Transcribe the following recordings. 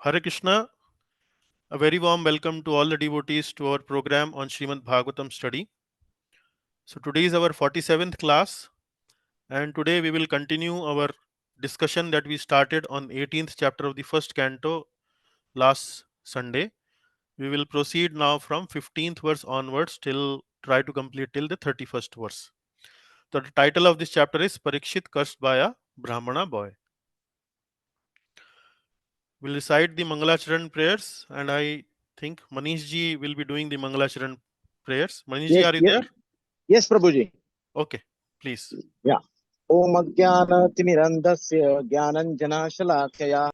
Hare Krishna, a very warm welcome to all the devotees to our program on Srimad Bhagavatam study. So today is our 47th class, and today we will continue our discussion that we started on 18th chapter of the first canto last Sunday. We will proceed now from 15th verse onwards till try to complete till the 31st verse. So the title of this chapter is Parikshit cursed by a Brahmana boy. We'll recite the Mangalacharan prayers, and I think Manish ji will be doing the Mangalacharan prayers. Manish ji, Yes, are you yes, there? yes, Prabhuji. Okay, please. Yeah. Om Ajnanatirmirandasya Jnananjanashalakaya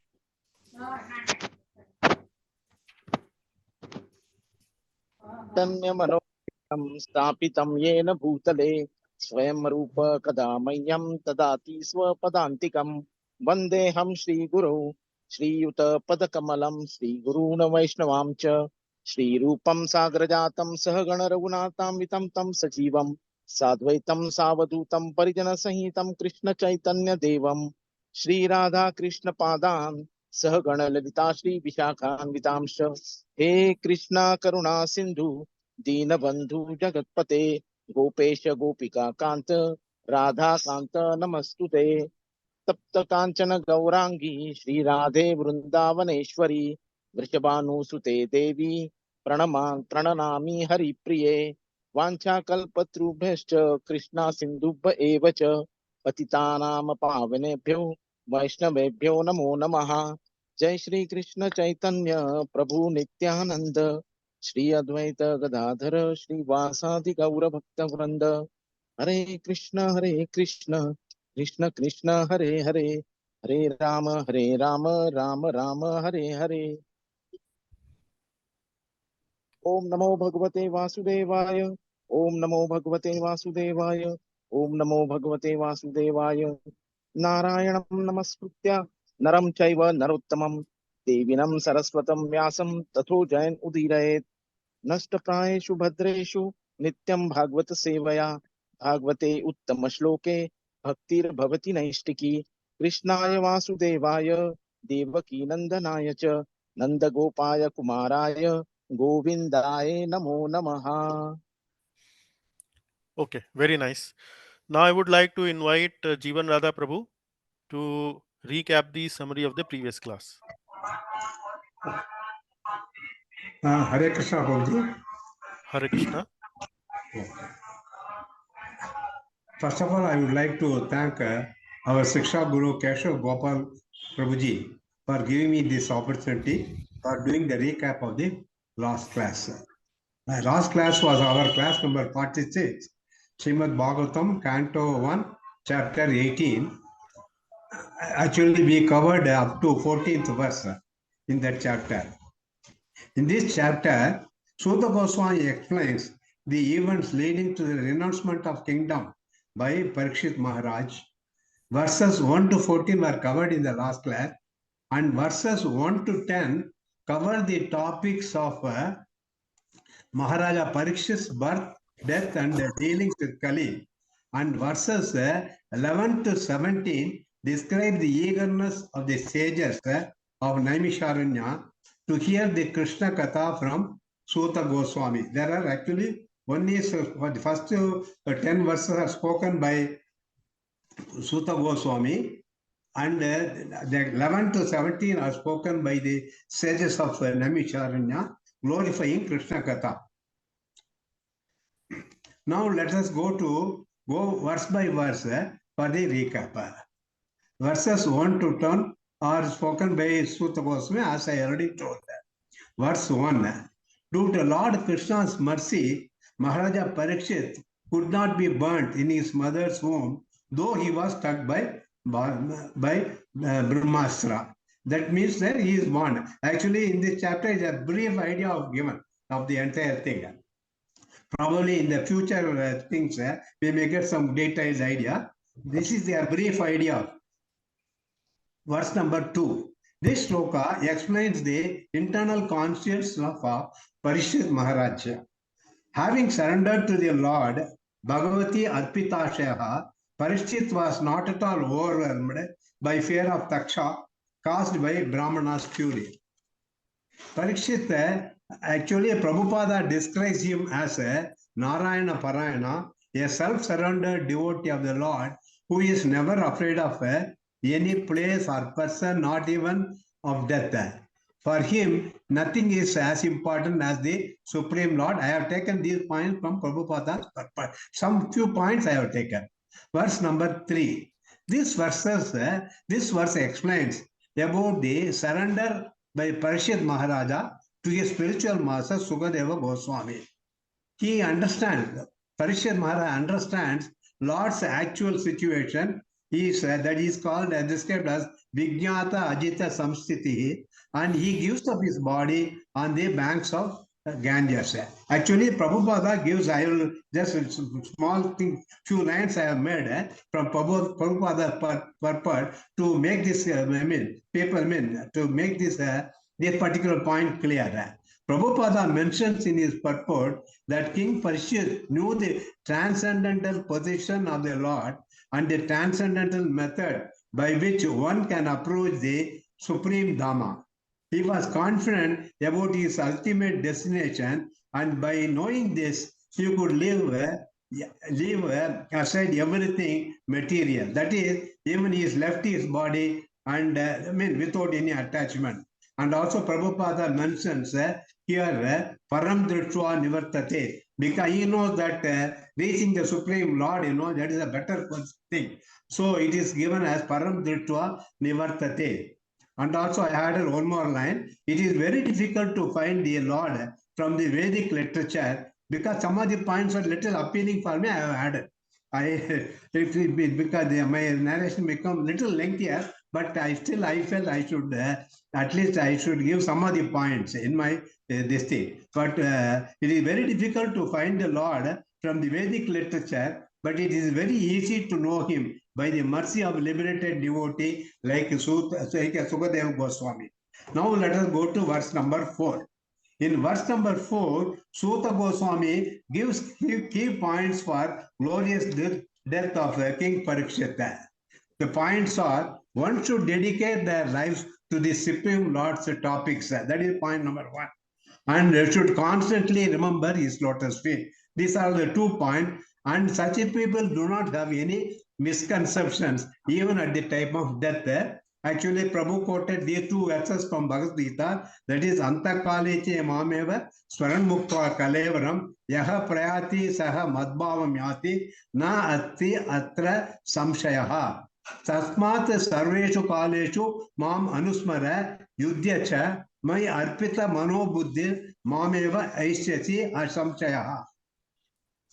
Tanyamanotam Stapitam Yena Bhutale Swayam Rupa Kadamayam Tadati Swapadantikam Vandeham Shri Guru Shri Yuta Padakamalam Shri Guruna Vaishnavamcha Shri Rupam Sagrajatam Sahagana Raghunatam Vitam Tam Sajivam Sadvaitam Savadutam Parijana Sahitam Krishna Chaitanya Devam Shri Radha Krishna Padan Sahagana Lalita Shri Vishakhan Vitamsha हे कृष्णा करुणा सिंधु दीन बंधु जगतपते गोपेश गोपिका कांत राधा कांत नमस्तुते तप्त कांचन गौरांगी श्री राधे वृंदावनेश्वरी वृषभानुसुते देवी प्रणमामि हरिप्रिये वाञ्छाकल्पतरुभ्यश्च कृष्णा सिन्धुभ्य एव च पतितानां पावनेभ्यो वैष्णवेभ्यो नमो नमः। जय श्री कृष्ण चैतन्य प्रभु नित्यानंद श्री अद्वैत गदाधर श्रीवासादि गौर भक्त वृंद हरे कृष्ण कृष्ण कृष्ण हरे हरे हरे राम राम राम हरे हरे। ओम नमो भगवते वासुदेवाय ओम नमो भगवते वासुदेवाय ओम नमो भगवते वासुदेवाय नारायणं नमस्कृत्य नरं चैव नरोत्तमं देवीनं सरस्वतं व्यासं ततो जयन् उदीरयेत् नष्टप्रायेषु भद्रेषु नित्यं भागवत सेवया भागवते उत्तम श्लोके भक्तिर्भवति नैष्टिकी कृष्णाय वासुदेवाय देवकी नंदनाय च नंदगोपाय कुमाराय गोविंदाय नमो नमः। Okay, very nice. Now I would like to invite Jeevan Radha Prabhu to recap the summary of the previous class. Hare Krishna, Prabhuji. Hare Krishna. First of all, I would like to thank our Siksha Guru Keshav Gopal Prabhuji for giving me this opportunity for doing the recap of the last class. My last class was our class number 46, Srimad Bhagavatam, Canto 1, Chapter 18. Actually, we covered up to 14th verse in that chapter. In this chapter, Sutta Goswami explains the events leading to the renouncement of kingdom by Parikshit Maharaj. Verses 1 to 14 were covered in the last class, and verses 1 to 10 cover the topics of Maharaja Parikshit's birth, death, and the dealings with Kali. And verses 11 to 17 describe the eagerness of the sages of Naimisharanya to hear the Krishna Katha from Sutta Goswami. There are actually, one is the first 10 verses are spoken by Sutta Goswami, and the 11 to 17 are spoken by the sages of Naimisharanya, glorifying Krishna Katha. Now let us go verse by verse for the recap. Verses 1 to 10 are spoken by Sutta Goswami, as I already told. Verse 1. Due to Lord Krishna's mercy, Maharaja Parikshit could not be burnt in his mother's womb, though he was struck by Brahmastra. That means that he is born. Actually, in this chapter is a brief idea given of the entire thing. Probably in the future things, we may get some detailed idea. This is the brief idea. Verse number 2. This shloka explains the internal conscience of Parikshit Maharaj. Having surrendered to the Lord, Bhagavati Arpitashaha, Parikshit was not at all overwhelmed by fear of Taksha caused by Brahmana's fury. Parikshit, actually, Prabhupada describes him as a Narayana Parayana, a self-surrendered devotee of the Lord who is never afraid of any place or person, not even of death. For him, nothing is as important as the Supreme Lord. I have taken these points from Prabhupada's purpose. Some few points I have taken. Verse number 3. This verse explains about the surrender by Parishit Maharaja to his spiritual master Sukadeva Goswami. He understands, Parishit Maharaja understands Lord's actual situation. That is called and described as Vijnata Ajita Samstiti, and he gives up his body on the banks of Ganges. Actually, Prabhupada gives, I will just a small thing, few lines I have made from Prabhupada purport to make this, to make this particular point clear. Prabhupada mentions in his purport that King Parishit knew the transcendental position of the Lord and the transcendental method by which one can approach the Supreme Dhamma. He was confident about his ultimate destination, and by knowing this, he could leave aside everything material. That is, even he has left his body and without any attachment. And also Prabhupada mentions here param drishva nivartate, because he knows that reaching the Supreme Lord, that is a better thing. So it is given as param drishva nivartate. And also I added one more line. It is very difficult to find the Lord from the Vedic literature because some of the points are little appealing for me. I have added. Because my narration become little lengthier, but I felt I should at least I should give some of the points in my this thing. But it is very difficult to find the Lord from the Vedic literature, but it is very easy to know him by the mercy of liberated devotee like Sukadeva Goswami. Now let us go to verse number 4. In verse number 4, Suta Goswami gives key points for glorious death of King Parikshit. The points are, one should dedicate their lives to the Supreme Lord's topics. That is point number 1. And they should constantly remember his lotus feet. These are the 2 points. And such people do not have any misconceptions, even at the time of death. Actually, Prabhu quoted these 2 verses from Bhagavad Gita, that is, Antakaleche mameva swaran mukta kalevaram yaha prayati saha madbhavam yati na atti atra samshayaha. Tasmat sarveshu kaleshu mam anusmara yudhya mai arpita manobuddhi mameva aishyati asamshayaha.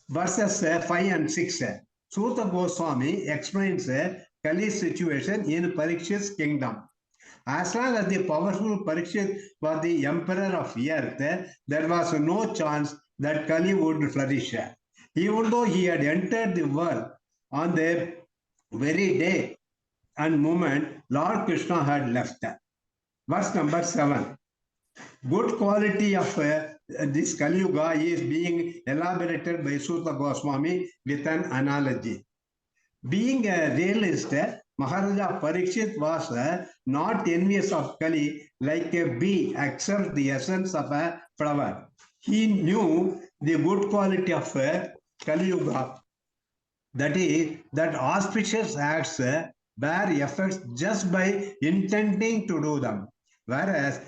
Verses 5 and 6. Suta Goswami explains Kali's situation in Parikshit's kingdom. As long as the powerful Parikshit was the emperor of earth, there was no chance that Kali would flourish. Even though he had entered the world on the very day and moment Lord Krishna had left. Verse number 7. Good quality of this Kali Yuga is being elaborated by Suta Goswami with an analogy. Being a realist, Maharaja Parikshit was not envious of Kali like a bee accepts the essence of a flower. He knew the good quality of Kali Yuga, that is, that auspicious acts bear effects just by intending to do them, whereas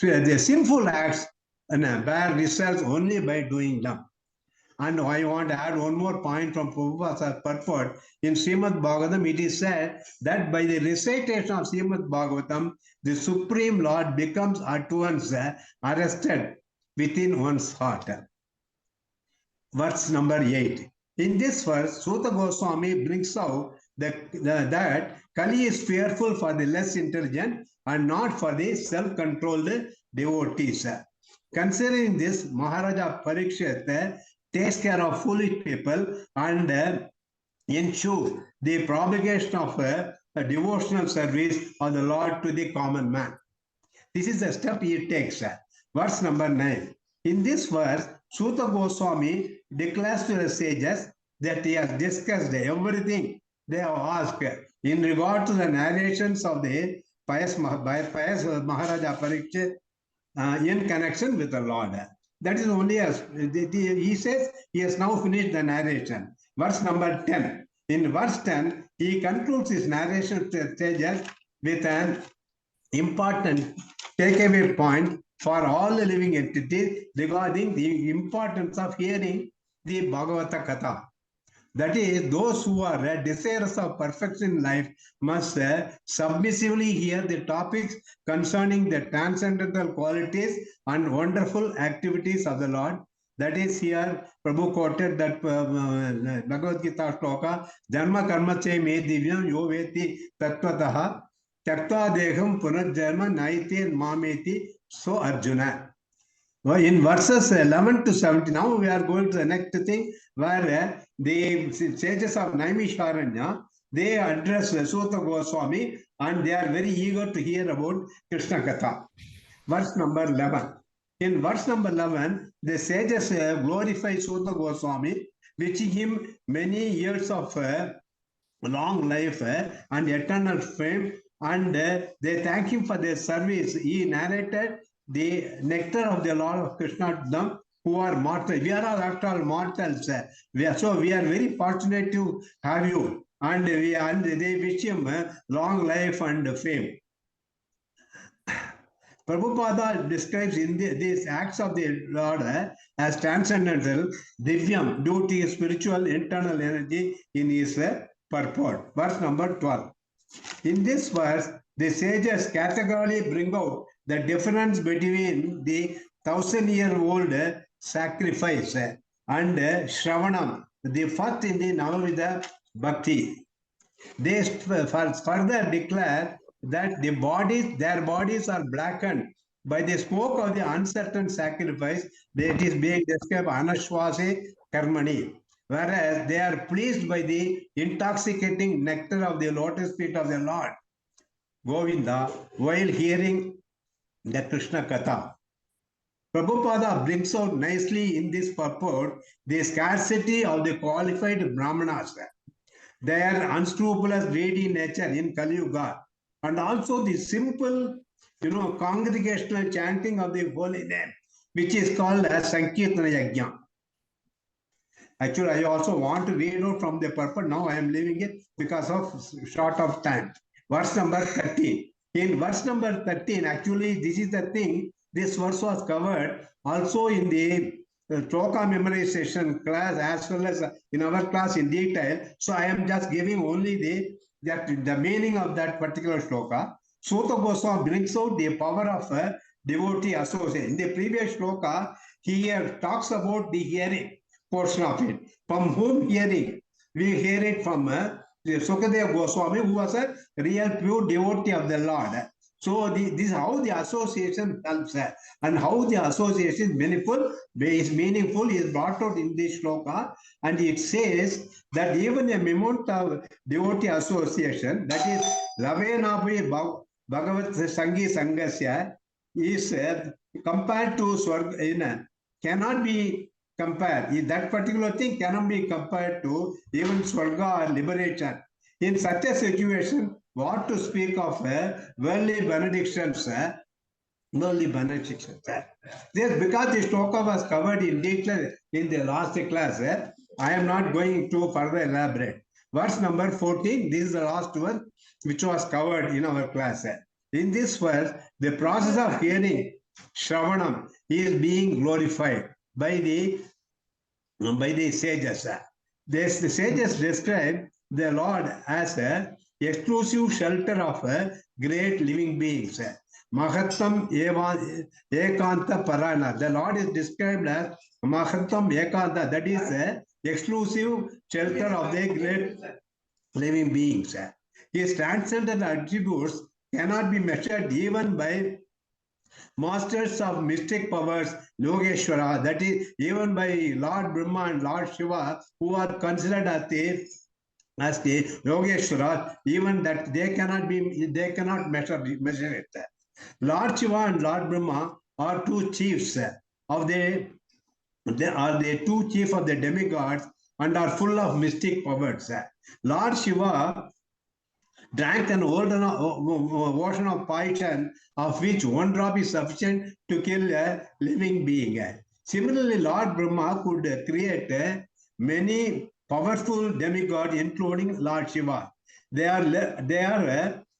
the sinful acts bear results only by doing them. And I want to add one more point from Prabhupada's purport. In Srimad Bhagavatam, it is said that by the recitation of Srimad Bhagavatam, the Supreme Lord becomes at once arrested within one's heart. Verse number 8. In this verse, Suta Goswami brings out that Kali is fearful for the less intelligent and not for the self-controlled devotees. Considering this, Maharaja Parikshit takes care of foolish people and ensure the propagation of a devotional service of the Lord to the common man. This is the step he takes. Verse number 9. In this verse, Suta Goswami declares to the sages that he has discussed everything they have asked in regard to the narrations of the pious Maharaja Parikshit in connection with the Lord. That is only as he says he has now finished the narration. Verse number 10. In verse 10, he concludes his narration stages with an important takeaway point for all the living entities regarding the importance of hearing the Bhagavata Katha. That is, those who are desirous of perfection in life must submissively hear the topics concerning the transcendental qualities and wonderful activities of the Lord. That is, here Prabhu quoted that Bhagavad Gita shloka, Janma karma che me divyam yo veti tattvataha Tyakta deham punarjanma naite mameti, so Arjuna. In verses 11 to 17, now we are going to the next thing where the sages of Naimisharanya, they address Sutta Goswami and they are very eager to hear about Krishna Katha. Verse number 11. In verse number 11, the sages glorify Sutta Goswami, wishing him many years of long life and eternal fame, and they thank him for their service. He narrated the nectar of the Lord of Krishna to them who are mortal. We are all after all mortals. So we are very fortunate to have you. And they wish him long life and fame. Prabhupada describes in these acts of the Lord as transcendental, divyam, due to spiritual internal energy in his purport. Verse number 12. In this verse, the sages categorically bring out the difference between the 1,000-year-old sacrifice and Shravanam, the first in the Navamida Bhakti. They further declare that their bodies are blackened by the smoke of the uncertain sacrifice that is being described Anashwase Karmani, whereas they are pleased by the intoxicating nectar of the lotus feet of the Lord, Govinda, while hearing the Krishna Katha. Prabhupada brings out nicely in this purport the scarcity of the qualified Brahmanas, their unscrupulous greedy nature in Kali Yuga, and also the simple, congregational chanting of the holy name, which is called as Sankirtana Yajna. Actually, I also want to read out from the purport. Now I am leaving it because of short of time. Verse number 13. In verse number 13, actually, this is the thing. This verse was covered also in the Shloka memorization class as well as in our class in detail. So I am just giving only the meaning of that particular shloka. Sutta Goswami brings out the power of devotee association. In the previous shloka, he talks about the hearing portion of it. From whom hearing? We hear it from Sukadeva Goswami, who was a real pure devotee of the Lord. So this is how the association helps, and how the association is meaningful is brought out in this shloka, and it says that even a moment of devotee association, that is Lavenapi Bhagavat Sangi Sangasya, is compared to Swarga, cannot be compared. That particular thing cannot be compared to even Swarga or liberation. In such a situation, what to speak of worldly benedictions? Worldly benedictions. Yes, because this shloka was covered in detail in the last class, I am not going to further elaborate. Verse number 14, this is the last one which was covered in our class. In this verse, the process of hearing Shravanam is being glorified by the sages. The sages describe the Lord as an exclusive shelter of great living beings. Mahattam Ekanta Parana. The Lord is described as Mahattam Ekanta, that is the exclusive shelter of the great living beings. His transcendental attributes cannot be measured even by masters of mystic powers, Yogeshwara, that is, even by Lord Brahma and Lord Shiva, who are considered as the Yogeshwara, even that they cannot measure it. Lord Shiva and Lord Brahma are two chiefs of they are the two chiefs of the demigods and are full of mystic powers. Lord Shiva drank an ocean of poison, of which one drop is sufficient to kill a living being. Similarly, Lord Brahma could create many powerful demigods, including Lord Shiva. They are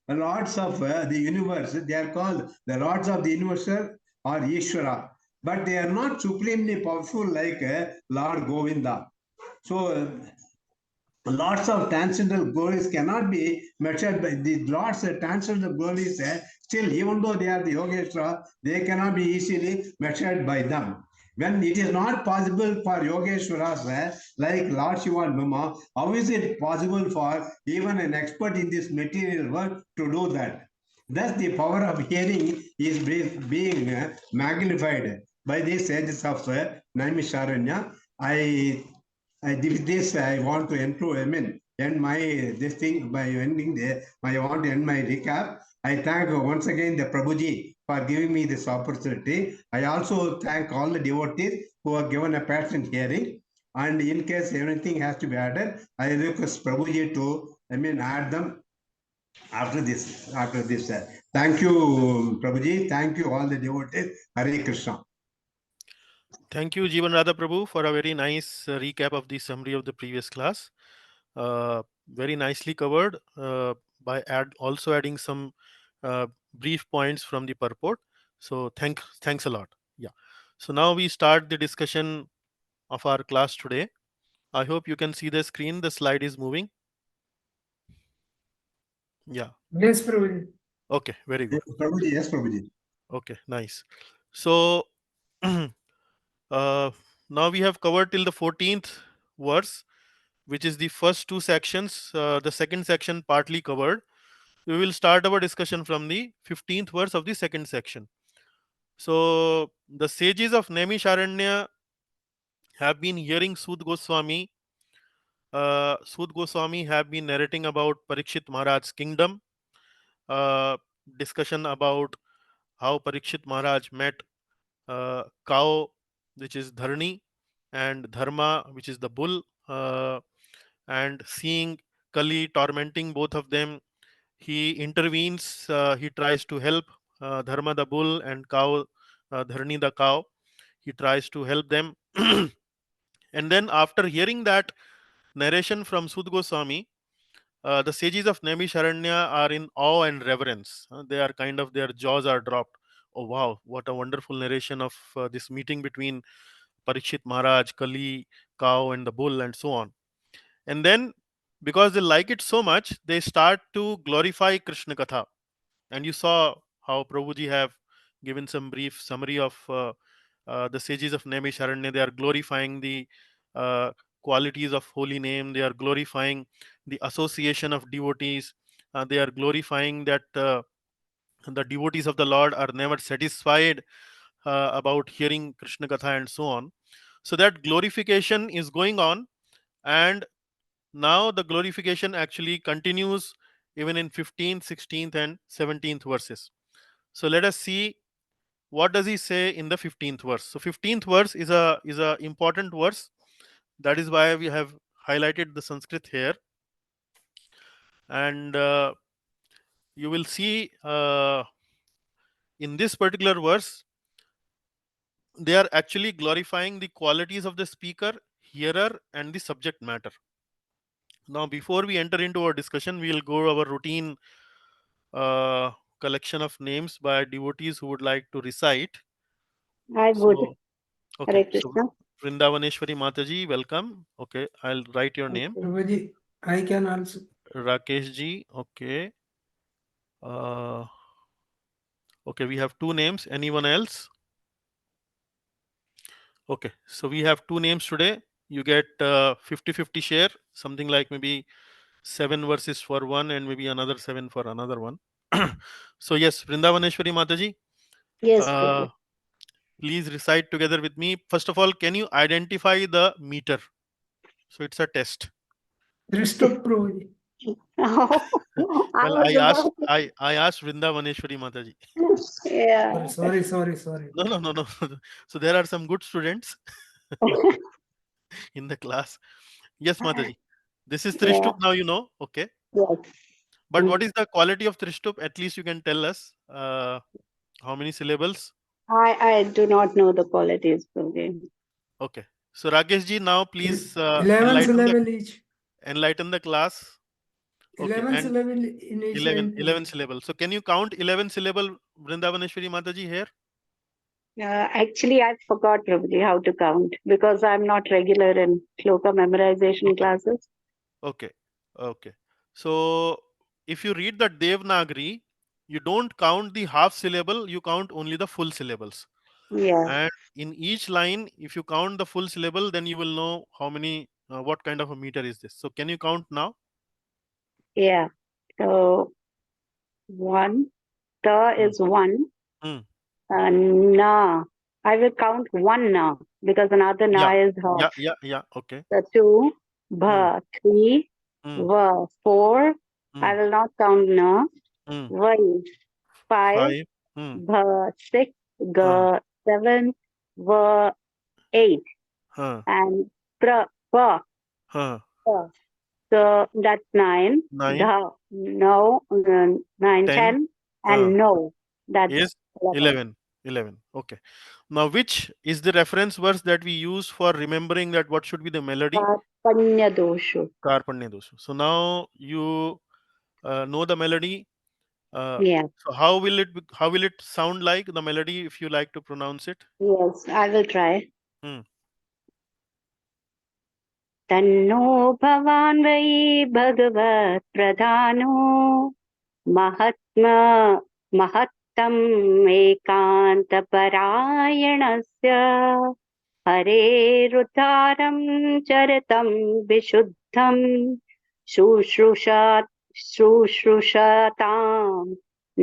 lords of the universe. They are called the lords of the universe or Ishvara. But they are not supremely powerful like Lord Govinda. So lots of transcendental glories cannot be measured by the lots of transcendental glories. Still, even though they are the Yogeshwara, they cannot be easily measured by them. When it is not possible for Yogeshwaras like Lord Shiva and Brahma, how is it possible for even an expert in this material world to do that? Thus, the power of hearing is being magnified by the sages of Naimisharanya. With this, I want to end my this thing by ending there. I want to end my recap. I thank once again the Prabhuji for giving me this opportunity. I also thank all the devotees who have given a patient hearing. And in case anything has to be added, I request Prabhuji to add them after this. Thank you, Prabhuji. Thank you all the devotees. Hare Krishna. Thank you, Jivan Radha Prabhu, for a very nice recap of the summary of the previous class. Very nicely covered by also adding some brief points from the purport. So thanks a lot. Yeah. So now we start the discussion of our class today. I hope you can see the screen. The slide is moving. Yeah. Yes, Prabhuji. Okay. Very good. Prabhuji, yes, Prabhuji. Okay. Nice. So now we have covered till the 14th verse, which is the first two sections. The second section partly covered. We will start our discussion from the 15th verse of the second section. So the sages of Naimisharanya have been hearing Sud Goswami. Sud Goswami have been narrating about Parikshit Maharaj's kingdom, discussion about how Parikshit Maharaj met cow, which is Dharni, and Dharma, which is the bull, and seeing Kali tormenting both of them, he intervenes. He tries to help Dharma the bull and cow, Dharni the cow. He tries to help them. And then after hearing that narration from Sud Goswami, the sages of Naimisharanya are in awe and reverence. They are kind of, their jaws are dropped. Oh wow, what a wonderful narration of this meeting between Parikshit Maharaj, Kali, cow, and the bull, and so on. And then, because they like it so much, they start to glorify Krishna Katha. And you saw how Prabhuji have given some brief summary of the sages of Naimisharanya. They are glorifying the qualities of holy name. They are glorifying the association of devotees. They are glorifying that the devotees of the Lord are never satisfied about hearing Krishna Katha and so on. So that glorification is going on, and now the glorification actually continues even in 15th, 16th, and 17th verses. So let us see what does he say in the 15th verse. So 15th verse is a important verse. That is why we have highlighted the Sanskrit here, and you will see in this particular verse they are actually glorifying the qualities of the speaker, hearer, and the subject matter. Now, before we enter into our discussion, we will go our routine collection of names by devotees who would like to recite. I would. So, okay. Hare So, Krishna. Vrindavaneshwari Mataji, welcome. Okay, I'll write your name. Prabhuji, I can also. Rakesh ji, okay. Okay, we have two names. Anyone else? Okay, so we have two names today. You get 50-50 share, something like maybe 7 verses for one and maybe another 7 for another one. So yes, Vrindavaneshwari Mataji, Yes, Prabhu. please recite together with me. First of all, can you identify the meter? So it's a test. Drishta Prabhuji. I Well, was about to. I asked Vrindavaneshwari Mataji. Yeah. Sorry. No. So there are some good students in the class. Yes, Mataji. This is Yeah. Trishtuk now, you know. Okay. Yes. But what is the quality of Trishtup? At least you can tell us how many syllables. I do not know the qualities, Guruji. Okay. So Rakesh ji, now please 11 syllable each. enlighten the class. Okay, 11 and syllable in each 11 line. syllables. So can you count 11 syllable, Vrindavaneshwari Mataji here? Actually, I forgot, Guruji, how to count because I'm not regular in shloka memorization Okay. classes. Okay. Okay. So if you read the Devanagari, you don't count the half syllable, you count only the full syllables. Yeah, And in each line, if you count the full syllable, then you will know how many, what kind of a meter is this. So can you count now? yeah. So one, ta Hmm. is one, Hmm. na. I will count one na because another na Yeah. is half. Yeah. Okay. The two, Hmm. bha, three, Hmm. va, four. I Hmm. will not count na. Hmm. Vai, five, 5. Hmm. bha, six, Huh. ga, seven, va, eight, Huh. and pra, pa, Huh. pa. So that's nine. 9. Dha, no, nine, 10. 10, Huh. and no, that's Is 11. 11. 11. Okay. Now, which is the reference verse that we use for remembering that what should be the melody? Karpanya doshu. Karpanya dosha. So now you know the melody. Yeah, So how will it sound like the melody if you like to pronounce it? yes, I will try. Hmm. तन्नो भवान् वै भगवत् प्रधानो महात्मा महत्तम् एकान्तपरायणस्य हरेरुद्धारं चरितं विशुद्धं शुश्रूषा शुश्रूषतां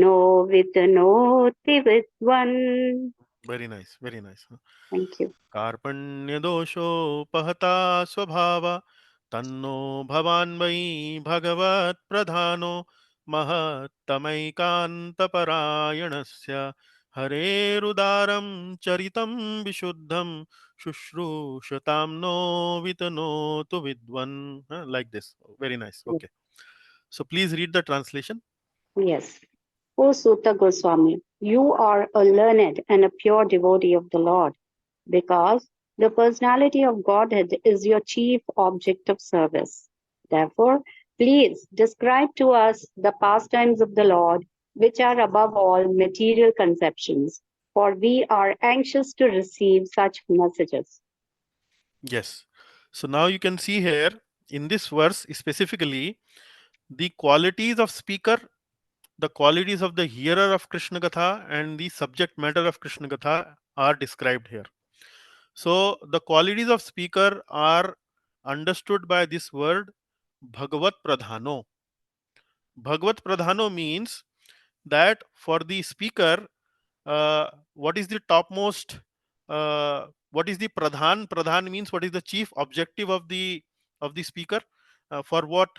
नो विद्नोति विद्वन्. Very nice. Very nice. Thank you. कार्पण्यदोषोपहता स्वभाव तन्नो भवान् वै भगवत् प्रधानो महत्तमैकान्तपरायणस्य हरेरुदारं चरितं विशुद्धं शुश्रूषतां नो वितनोतु विद्वन्. Like this. Very nice. Okay. So please read the translation. Yes. O Sutta Goswami, you are a learned and a pure devotee of the Lord, because the personality of Godhead is your chief object of service. Therefore, please describe to us the pastimes of the Lord, which are above all material conceptions, for we are anxious to receive such messages. Yes. So now you can see here in this verse specifically the qualities of speaker, the qualities of the hearer of Krishna Gatha, and the subject matter of Krishna Gatha are described here. So the qualities of speaker are understood by this word Bhagavat Pradhano. Bhagavat Pradhano means that for the speaker, what is the topmost, what is the Pradhan means what is the chief objective of the speaker, for what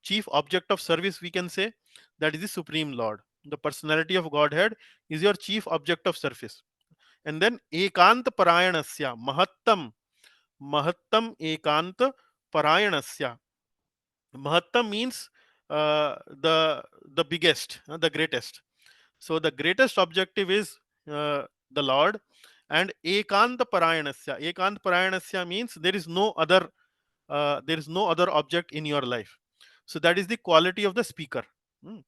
chief object of service we can say, that is the Supreme Lord. The personality of Godhead is your chief object of service. And then ekant parayanasya mahattam ekant parayanasya. Mahattam means the biggest, the greatest. So the greatest objective is the Lord. And ekanta parayanasya. Ekant parayanasya means there is no other object in your life. So that is the quality of the speaker. Hmm.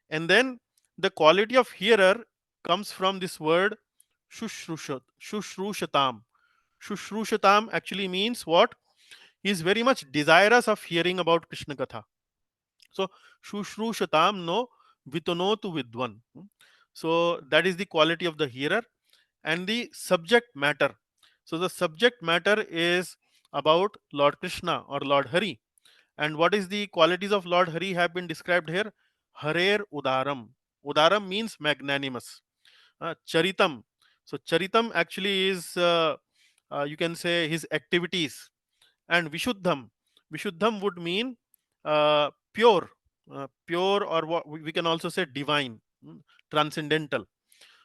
And then the quality of hearer comes from this word shushrushatam. Shushrushatam actually means what? He is very much desirous of hearing about Krishna Katha. So shushrushatam no vitonotu vidwan. So that is the quality of the hearer. And the subject matter. So the subject matter is about Lord Krishna or Lord Hari. And what is the qualities of Lord Hari have been described here? Harer Udaram. Udaram means magnanimous. Charitam. So Charitam actually is, you can say, his activities. And Vishuddham. Vishuddham would mean pure. Pure, or what we can also say divine, transcendental.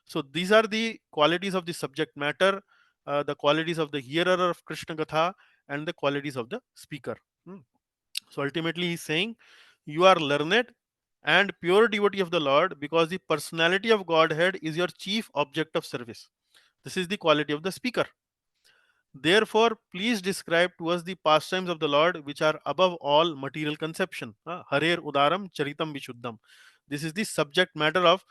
So these are the qualities of the subject matter, the qualities of the hearer of Krishna Gatha, and the qualities of the speaker. So ultimately he's saying you are learned, and pure devotee of the Lord, because the personality of Godhead is your chief object of service. This is the quality of the speaker. Therefore, please describe to us the pastimes of the Lord which are above all material conception. Harer Udaram Charitam Vishuddham. This is the subject matter of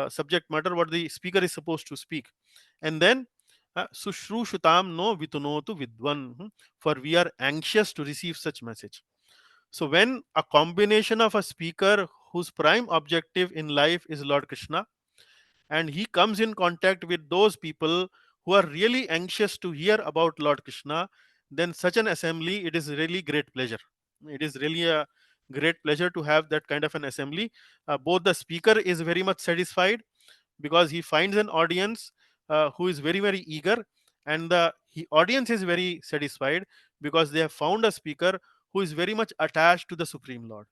subject matter what the speaker is supposed to speak. And then Sushru Shutam no Vitunotu Vidwan. For we are anxious to receive such message. So when a combination of a speaker whose prime objective in life is Lord Krishna, and he comes in contact with those people who are really anxious to hear about Lord Krishna, then such an assembly, it is really great pleasure. It is really a great pleasure to have that kind of an assembly. Both the speaker is very much satisfied because he finds an audience who is very very eager, and the audience is very satisfied because they have found a speaker who is very much attached to the Supreme Lord.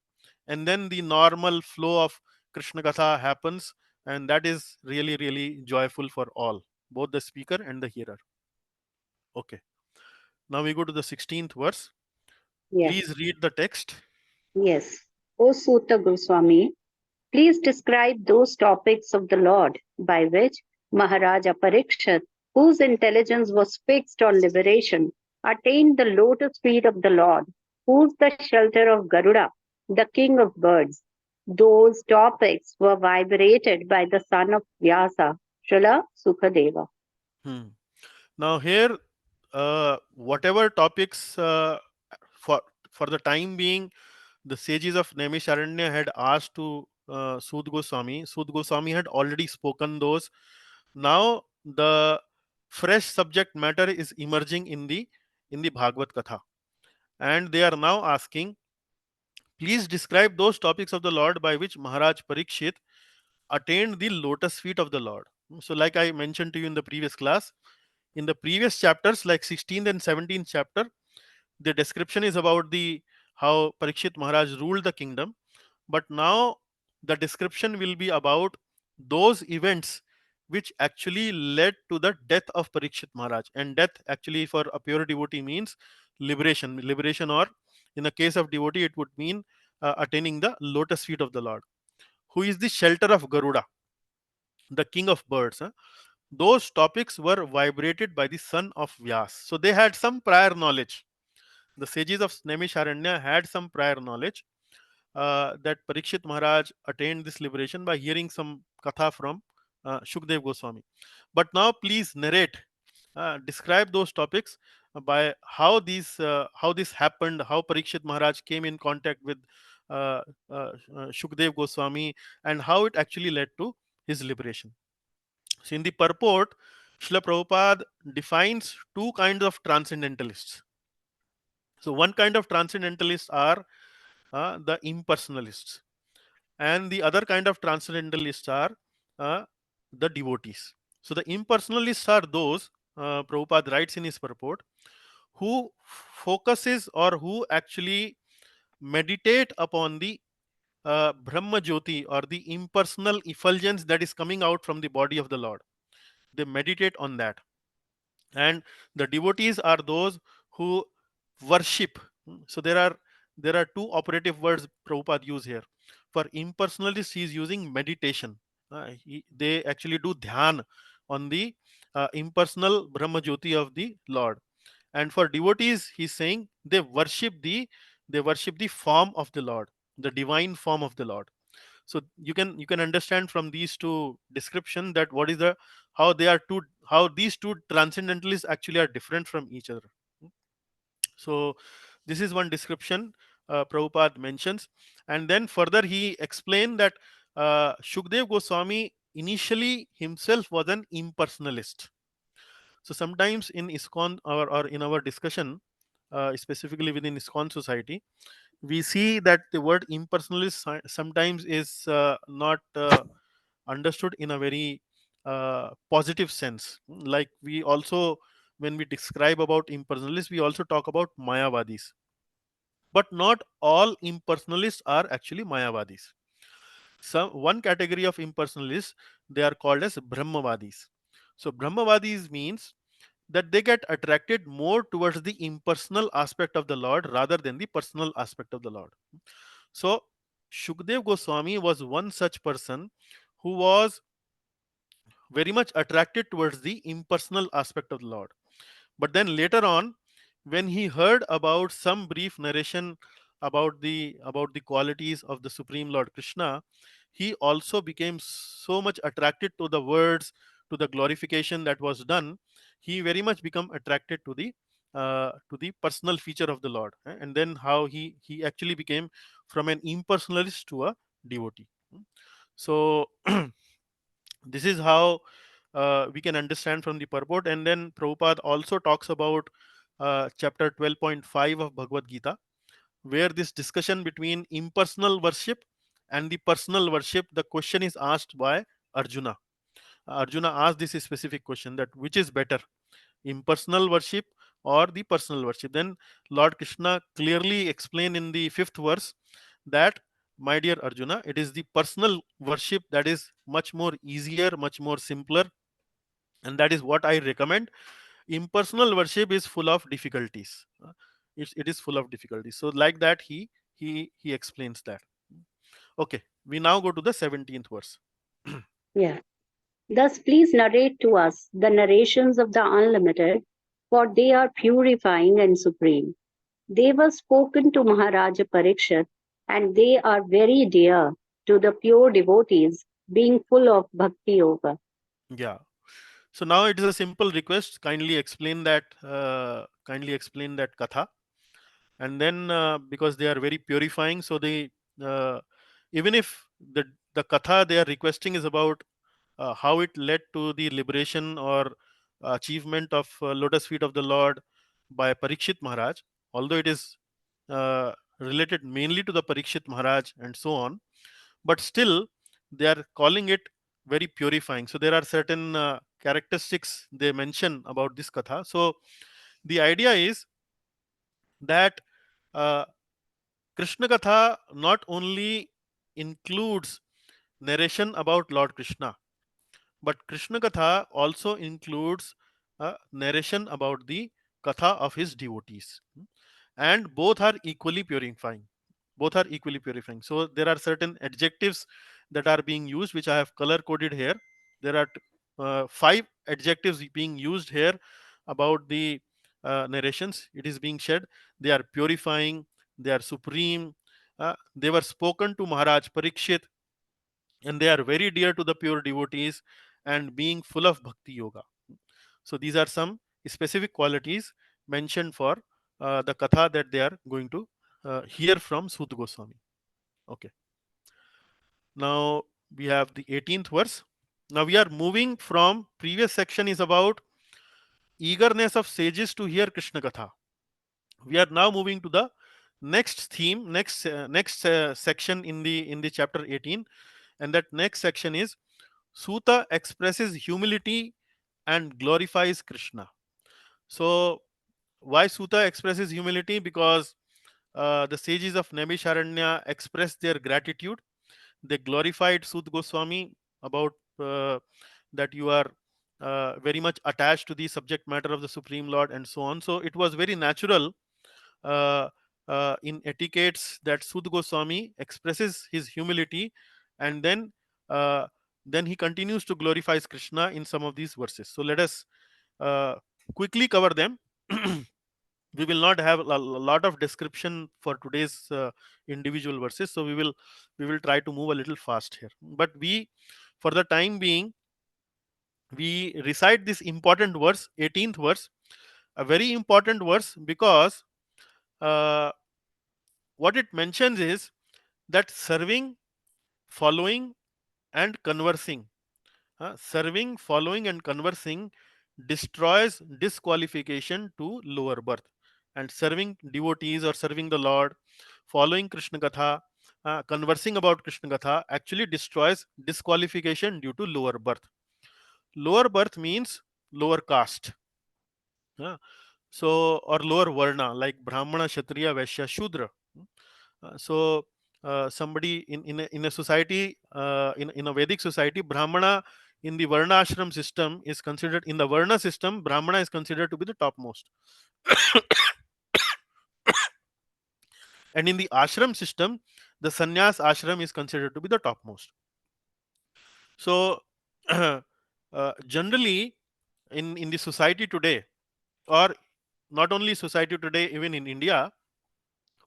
And then the normal flow of Krishna Katha happens, and that is really really joyful for all, both the speaker and the hearer. Okay, now we go to the 16th verse. Yes, Please read the text. yes. O Sutta Goswami, please describe those topics of the Lord by which Maharaja Parikshit, whose intelligence was fixed on liberation, attained the lotus feet of the Lord, who is the shelter of Garuda, the king of birds. Those topics were vibrated by the son of Vyasa, Srila Sukadeva. Hmm. Now here, whatever topics for for the time being the sages of Naimisharanya had asked to Sud Goswami. Sud Goswami had already spoken those. Now the fresh subject matter is emerging in the Bhagavad Katha, and they are now asking, please describe those topics of the Lord by which Maharaj Parikshit attained the lotus feet of the Lord. So, like I mentioned to you in the previous class, in the previous chapters, like 16th and 17th chapter, the description is about the how Parikshit Maharaj ruled the kingdom. But now the description will be about those events which actually led to the death of Parikshit Maharaj. And death actually for a pure devotee means liberation. Liberation, or in the case of devotee, it would mean attaining the lotus feet of the Lord, who is the shelter of Garuda, the king of birds. Those topics were vibrated by the son of Vyas. So they had some prior knowledge. The sages of Naimisharanya had some prior knowledge that Parikshit Maharaj attained this liberation by hearing some katha from Shukdev Goswami. But now please narrate, describe those topics by how this happened, how Parikshit Maharaj came in contact with Shukdev Goswami, and how it actually led to his liberation. So in the purport, Srila Prabhupada defines two kinds of transcendentalists. So one kind of transcendentalists are the impersonalists, and the other kind of transcendentalists are uh, the devotees. So the impersonalists are those, Prabhupada writes in his purport, who focuses or who actually meditate upon the Brahma Jyoti, or the impersonal effulgence that is coming out from the body of the Lord. They meditate on that. And the devotees are those who worship. So there are two operative words Prabhupada use here. For impersonalists, he is using meditation. They actually do dhyan on the impersonal Brahma Jyoti of the Lord. And for devotees, he's saying they worship the form of the Lord, the divine form of the Lord. So you can understand from these two description that what is the how they are two how these two transcendentalists actually are different from each other. So this is one description Prabhupada mentions, and then further he explained that Shukdev Goswami initially himself was an impersonalist. So sometimes in ISKCON, or in our discussion, specifically within ISKCON society, we see that the word impersonalist sometimes is not understood in a very positive sense. Like we also, when we describe about impersonalists, we also talk about Mayavadis. But not all impersonalists are actually Mayavadis. Some one category of impersonalists, they are called as Brahmavadis. So Brahmavadis means that they get attracted more towards the impersonal aspect of the Lord rather than the personal aspect of the Lord. So Shukdev Goswami was one such person who was very much attracted towards the impersonal aspect of the Lord. But then later on, when he heard about some brief narration about the qualities of the Supreme Lord Krishna, he also became so much attracted to the words, to the glorification that was done. He very much become attracted to the personal feature of the Lord, and then how he actually became from an impersonalist to a devotee. So this is how we can understand from the purport. And then Prabhupada also talks about chapter 12.5 of Bhagavad Gita, where this discussion between impersonal worship and the personal worship, the question is asked by Arjuna. Arjuna asked this specific question, that which is better, impersonal worship or the personal worship? Then Lord Krishna clearly explained in the fifth verse that, my dear Arjuna, it is the personal worship that is much more easier, much more simpler, and that is what I recommend. Impersonal worship is full of difficulties. It is full of difficulties. So like that, he explains that. Okay, we now go to the 17th verse. Yeah. Thus, please narrate to us the narrations of the unlimited, for they are purifying and supreme. They were spoken to Maharaja Parikshit, and they are very dear to the pure devotees, being full of bhakti yoga. Yeah. So now it is a simple request. Kindly explain that katha. And then because they are very purifying, so they even if the katha they are requesting is about how it led to the liberation or achievement of lotus feet of the Lord by Parikshit Maharaj, although it is related mainly to the Parikshit Maharaj and so on, but still they are calling it very purifying. So there are certain characteristics they mention about this katha. So the idea is that uh, Krishna katha not only includes narration about Lord Krishna, but Krishna Katha also includes a narration about the Katha of his devotees. And both are equally purifying. Both are equally purifying. So there are certain adjectives that are being used, which I have color coded here. There are five adjectives being used here about the narrations. It is being said they are purifying, they are supreme, they were spoken to Maharaj Parikshit, and they are very dear to the pure devotees, and being full of bhakti yoga. So these are some specific qualities mentioned for the katha that they are going to hear from Sut Goswami. Okay, now we have the 18th verse. Now we are moving from previous section is about eagerness of sages to hear Krishna katha. We are now moving to the next theme, next section in the chapter 18, and that next section is Suta expresses humility and glorifies Krishna. So, why Suta expresses humility? Because the sages of Naimisharanya expressed their gratitude. They glorified Sut Goswami about that you are very much attached to the subject matter of the Supreme Lord and so on. So, it was very natural uh, in etiquettes that Sud Goswami expresses his humility, and uh, then he continues to glorify Krishna in some of these verses. So let us uh, quickly cover them. We will not have a lot of description for today's individual verses, so we will try to move a little fast here. But we, for the time being, we recite this important verse, 18th verse, a very important verse, because uh, what it mentions is that serving, following, and conversing, serving, following, and conversing destroys disqualification to lower birth. And serving devotees or serving the Lord, following Krishna Katha, conversing about Krishna Katha actually destroys disqualification due to lower birth. Lower birth means lower caste. uh, so, or lower varna, like Brahmana, Kshatriya, Vaishya, Shudra. So somebody in a society, in a Vedic society, Brahmana in the Varna ashram system is considered, in the Varna system, Brahmana is considered to be the topmost. And in the ashram system, the sannyas ashram is considered to be the topmost. So generally in the society today, or not only society today, even in India,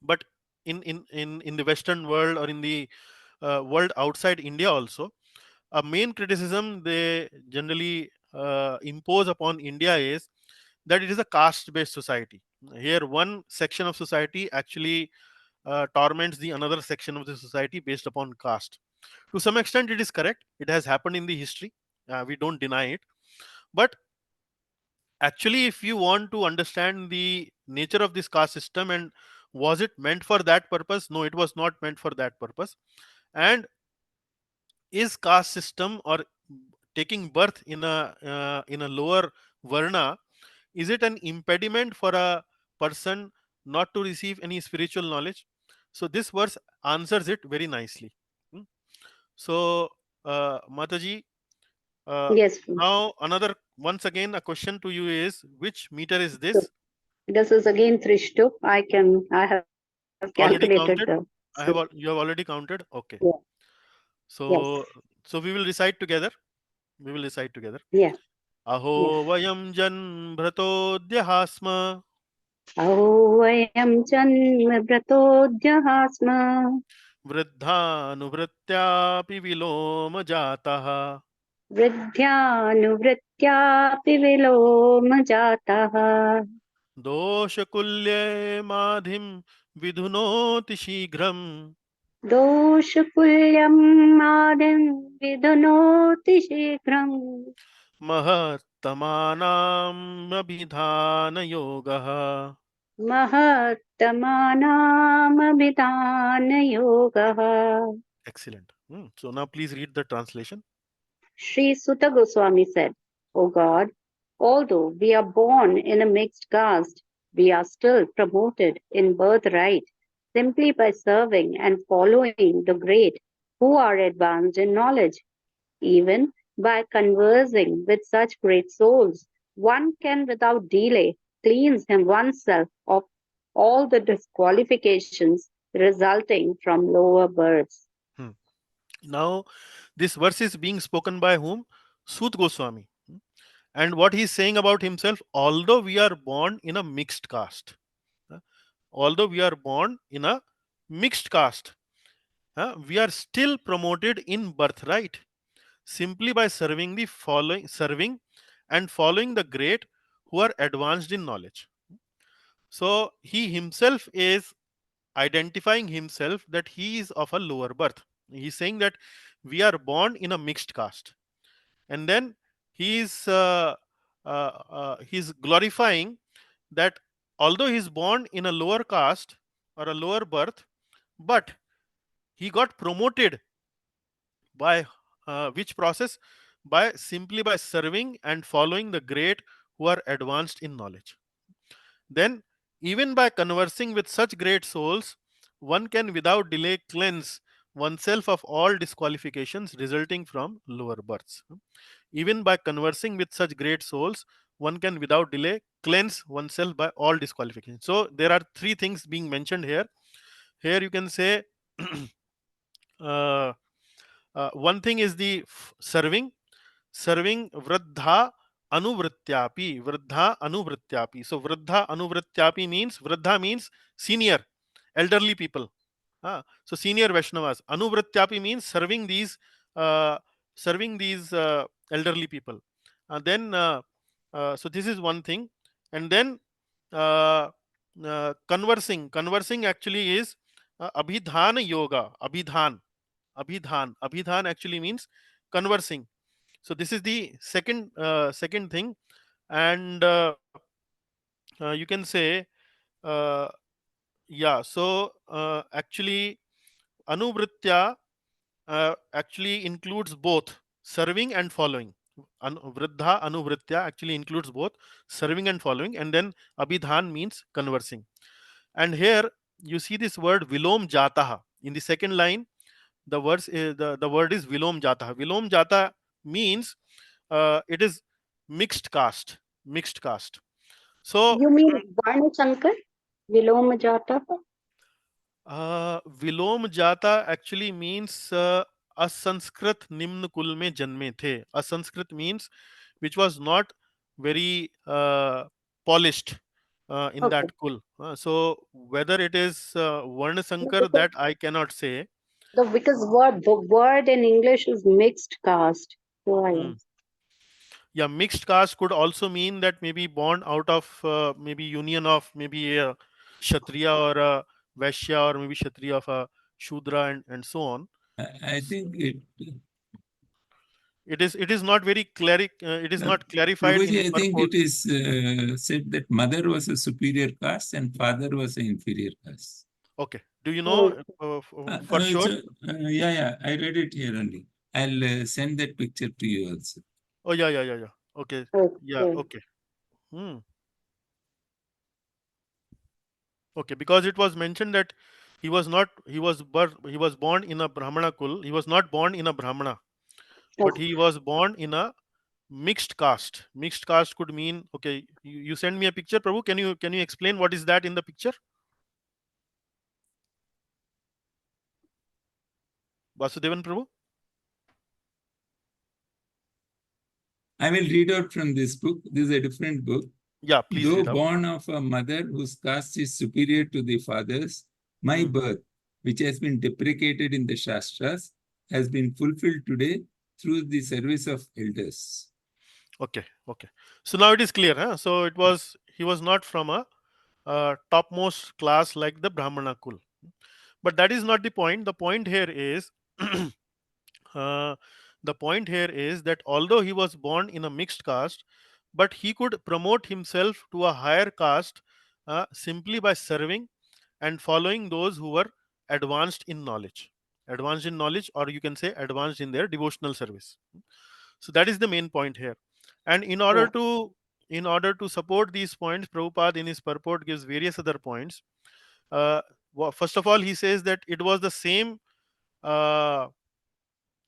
but in the Western world, or in the world outside India also, a main criticism they generally impose upon India is that it is a caste based society. Here one section of society actually torments the another section of the society based upon caste. To some extent it is correct, it has happened in the history, we don't deny it. But actually, if you want to understand the nature of this caste system, and was it meant for that purpose? No, it was not meant for that purpose. And is caste system, or taking birth in a lower varna, is it an impediment for a person not to receive any spiritual knowledge? So this verse answers it very nicely. Hmm. So Mataji, uh, Yes. now another, once again a question to you is, which meter is So this? this is again Trishtu. I have calculated Already the counted? so, You have already counted? Okay. yeah. Yes. So we will recite together. We will recite together. Yeah. Yeah. Aho vayam jan bhratodhyahasma अहो वयं जन्मभृतोऽद्यहास्म वृद्धानुभृत्यापि विलोम जातः वृद्ध्यानुवृत्त्यापि विलोम जातः दोषकुल्ये माधिं विधुनोति शीघ्रम् दोषकुल्यं मादिं विधुनोति शीघ्रम् महत्तमानामभिधानयोगः. महत्तमानामभिधानयोगः. Excellent. So now please read the translation. Sri Sutta Goswami said, O God, although we are born in a mixed caste, we are still promoted in birthright simply by serving and following the great who are advanced in knowledge. Even by conversing with such great souls, one can without delay cleanse him oneself of all the disqualifications resulting from lower births. Now, this verse is being spoken by whom? Sut Goswami. And what he is saying about himself, although we are born in a mixed caste, although we are born in a mixed caste, we are still promoted in birthright simply by serving and following the great who are advanced in knowledge. So he himself is identifying himself that he is of a lower birth. He is saying that we are born in a mixed caste, and then he is he's glorifying that although he is born in a lower caste or a lower birth, but he got promoted by which process? By simply by serving and following the great who are advanced in knowledge. Then, even by conversing with such great souls, one can without delay cleanse oneself of all disqualifications resulting from lower births. Even by conversing with such great souls, one can without delay cleanse oneself by all disqualifications. So, there are three things being mentioned here. Here you can say uh, one thing is the serving vruddha anuvrityapi. So vruddha anuvrityapi means, vruddha means senior, elderly people. So senior Vaishnavas. Anuvrityapi means uh, serving these elderly people. Then so this is one thing. And then uh, conversing actually is abhidhana yoga. Abhidhan actually means conversing. So this is the second thing. And you can say uh, yeah, so actually anuvritya actually includes both serving and following. Vruddha anuvritya actually includes both serving and following, and then abhidhan means conversing. And here you see this word vilom jataha in the second line. The words the word is vilom jata. Vilom jata means it is mixed caste. So You mean Varna Shankar? Viloma Jata? विलोम जाता actually means असंस्कृत निम्न कुल में जन्मे थे. असंस्कृत means which was not very polished in Okay. that kul. So whether it is Varna No, Sankar, that I cannot say. because the word in English is mixed caste. So I Hmm. Yeah, mixed caste could also mean that maybe born out of maybe union of maybe a Kshatriya or a Vaishya, or maybe Kshatriya of a Shudra, and so on. I think it. It is not very it is No, not clarified in the Prabhuji, I think purport. it is said that mother was a superior caste and father was an inferior caste. Okay. Do you know okay. for sure? Yeah, I read it here only. I'll send that picture to you also. Oh, yeah. Okay. Yeah, Okay. okay. Hmm. Okay, because it was mentioned that he was not he was born in a Brahmana kul. He was not born in a Brahmana, but Okay. he was born in a mixed caste. Mixed caste could mean, okay, you send me a picture, Prabhu. Can you explain what is that in the picture? Vasudevan Prabhu? I will read out from this book. This is a different book. Yeah, please Though read out. born of a mother whose caste is superior to the father's, my Hmm. birth, which has been deprecated in the Shastras, has been fulfilled today through the service of elders. Okay. So now it is clear, huh? So he was not from a topmost class like the Brahmana kul. But that is not the point. The point here is uh, that although he was born in a mixed caste, but he could promote himself to a higher caste simply by serving and following those who were advanced in knowledge. Advanced in knowledge, or you can say advanced in their devotional service. So that is the main point here. And Yeah. in order to support these points, Prabhupada in his purport gives various other points. First of all, he says that uh,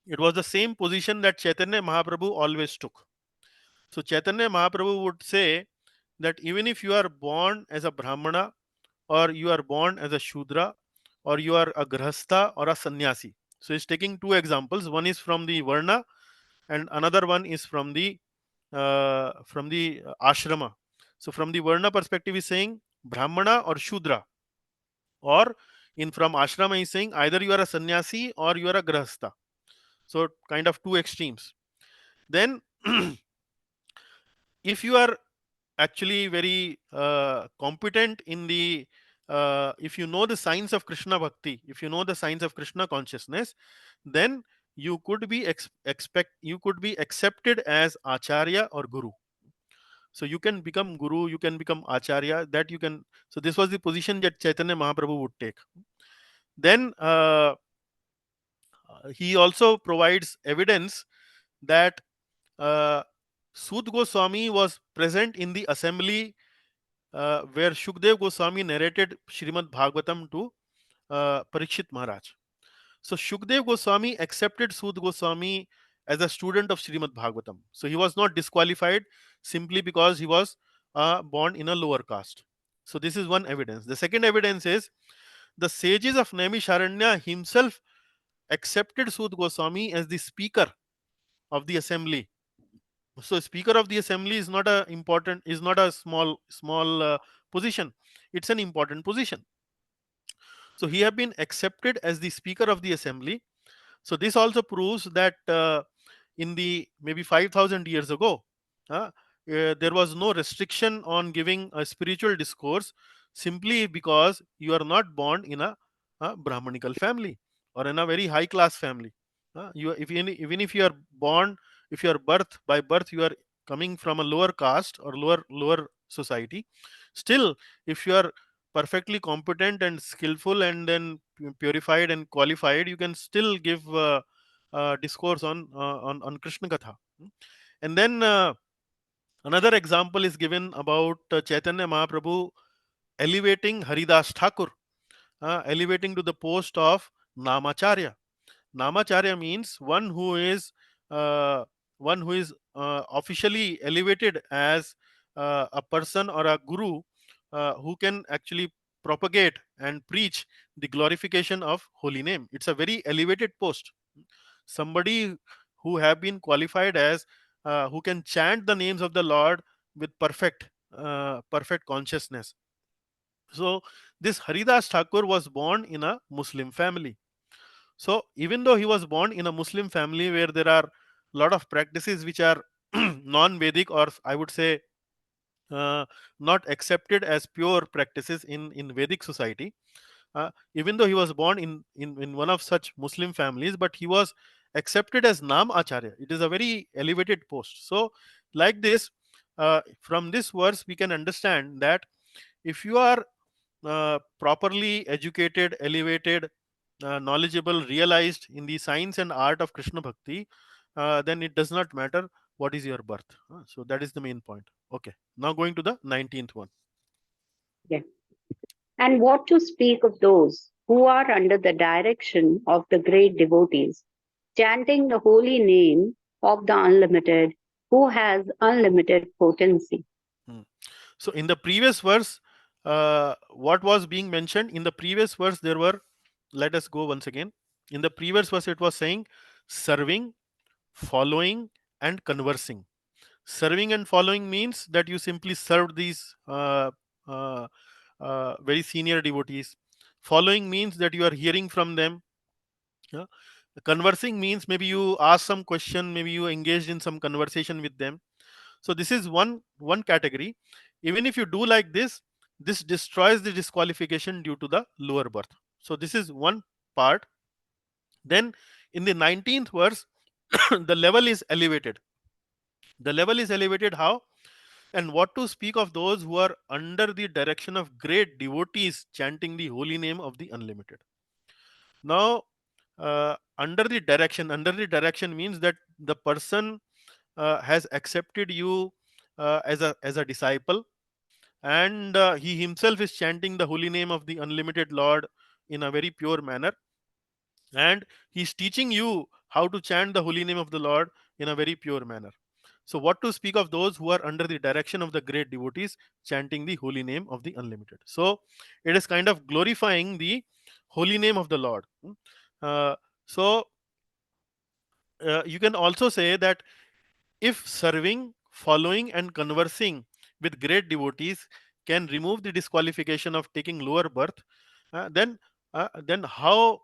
it was the same position that Chaitanya Mahaprabhu always took. So Chaitanya Mahaprabhu would say that even if you are born as a Brahmana, or you are born as a Shudra, or you are a Grahastha or a Sannyasi. So he's taking two examples. One is from the Varna, and another one is from the ashrama. So from the Varna perspective, he's saying Brahmana or Shudra, or in from ashrama, he's saying either you are a sannyasi or you are a grahastha. So kind of two extremes. Then if you are actually very competent in the if you know the science of Krishna bhakti, if you know the science of Krishna consciousness, then you could be you could be accepted as acharya or guru. So you can become guru, you can become acharya, that you can. So this was the position that Chaitanya Mahaprabhu would take. Then he also provides evidence that uh, Sud Goswami was present in the assembly where Shukdev Goswami narrated Srimad Bhagavatam to Parikshit Maharaj. So Shukdev Goswami accepted Sud Goswami as a student of Srimad Bhagavatam. So he was not disqualified simply because he was born in a lower caste. So this is one evidence. The second evidence is the sages of Naimisharanya himself accepted Sud Goswami as the speaker of the assembly. So speaker of the assembly is not a important, is not a small position. It's an important position. So he have been accepted as the speaker of the assembly. So this also proves that in the maybe 5,000 years ago, there was no restriction on giving a spiritual discourse simply because you are not born in a Brahmanical family or in a very high class family. You if even if you are born, if you are by birth you are coming from a lower caste or lower society, still if you are perfectly competent and skillful and then purified and qualified, you can still give discourse on Krishna Katha. And then another example is given about Chaitanya Mahaprabhu elevating Haridas Thakur, elevating to the post of Namacharya. Namacharya means uh, one who is officially elevated as a person or a guru who can actually propagate and preach the glorification of holy name. It's a very elevated post. Somebody who have been qualified as who can chant the names of the Lord with perfect consciousness. So this Haridas Thakur was born in a Muslim family. So even though he was born in a Muslim family where there are a lot of practices which are non-Vedic, or I would say uh, not accepted as pure practices in Vedic society, even though he was born in one of such Muslim families, but he was accepted as Nam Acharya. It is a very elevated post. So like this, from this verse we can understand that if you are properly educated, elevated, knowledgeable, realized in the science and art of Krishna Bhakti, then it does not matter what is your birth. So that is the main point. Okay, now going to the 19th one. Yeah. And what to speak of those who are under the direction of the great devotees, chanting the holy name of the unlimited, who has unlimited potency. Hmm. So in the previous verse, what was being mentioned? In the previous verse, there were, let us go once again. In the previous verse, it was saying serving, following, and conversing. Serving and following means that you simply served these uh, very senior devotees. Following means that you are hearing from them. Yeah. Conversing means maybe you ask some question, maybe you engaged in some conversation with them. So this is one category. Even if you do like this destroys the disqualification due to the lower birth. So this is one part. Then in the 19th verse, the level is elevated. The level is elevated how? And what to speak of those who are under the direction of great devotees chanting the holy name of the unlimited. Now, under the direction means that the person has accepted you as a disciple, and he himself is chanting the holy name of the unlimited Lord in a very pure manner, and he's teaching you how to chant the holy name of the Lord in a very pure manner. So what to speak of those who are under the direction of the great devotees chanting the holy name of the unlimited? So it is kind of glorifying the holy name of the Lord. Uh, so you can also say that if serving, following, and conversing with great devotees can remove the disqualification of taking lower birth, then how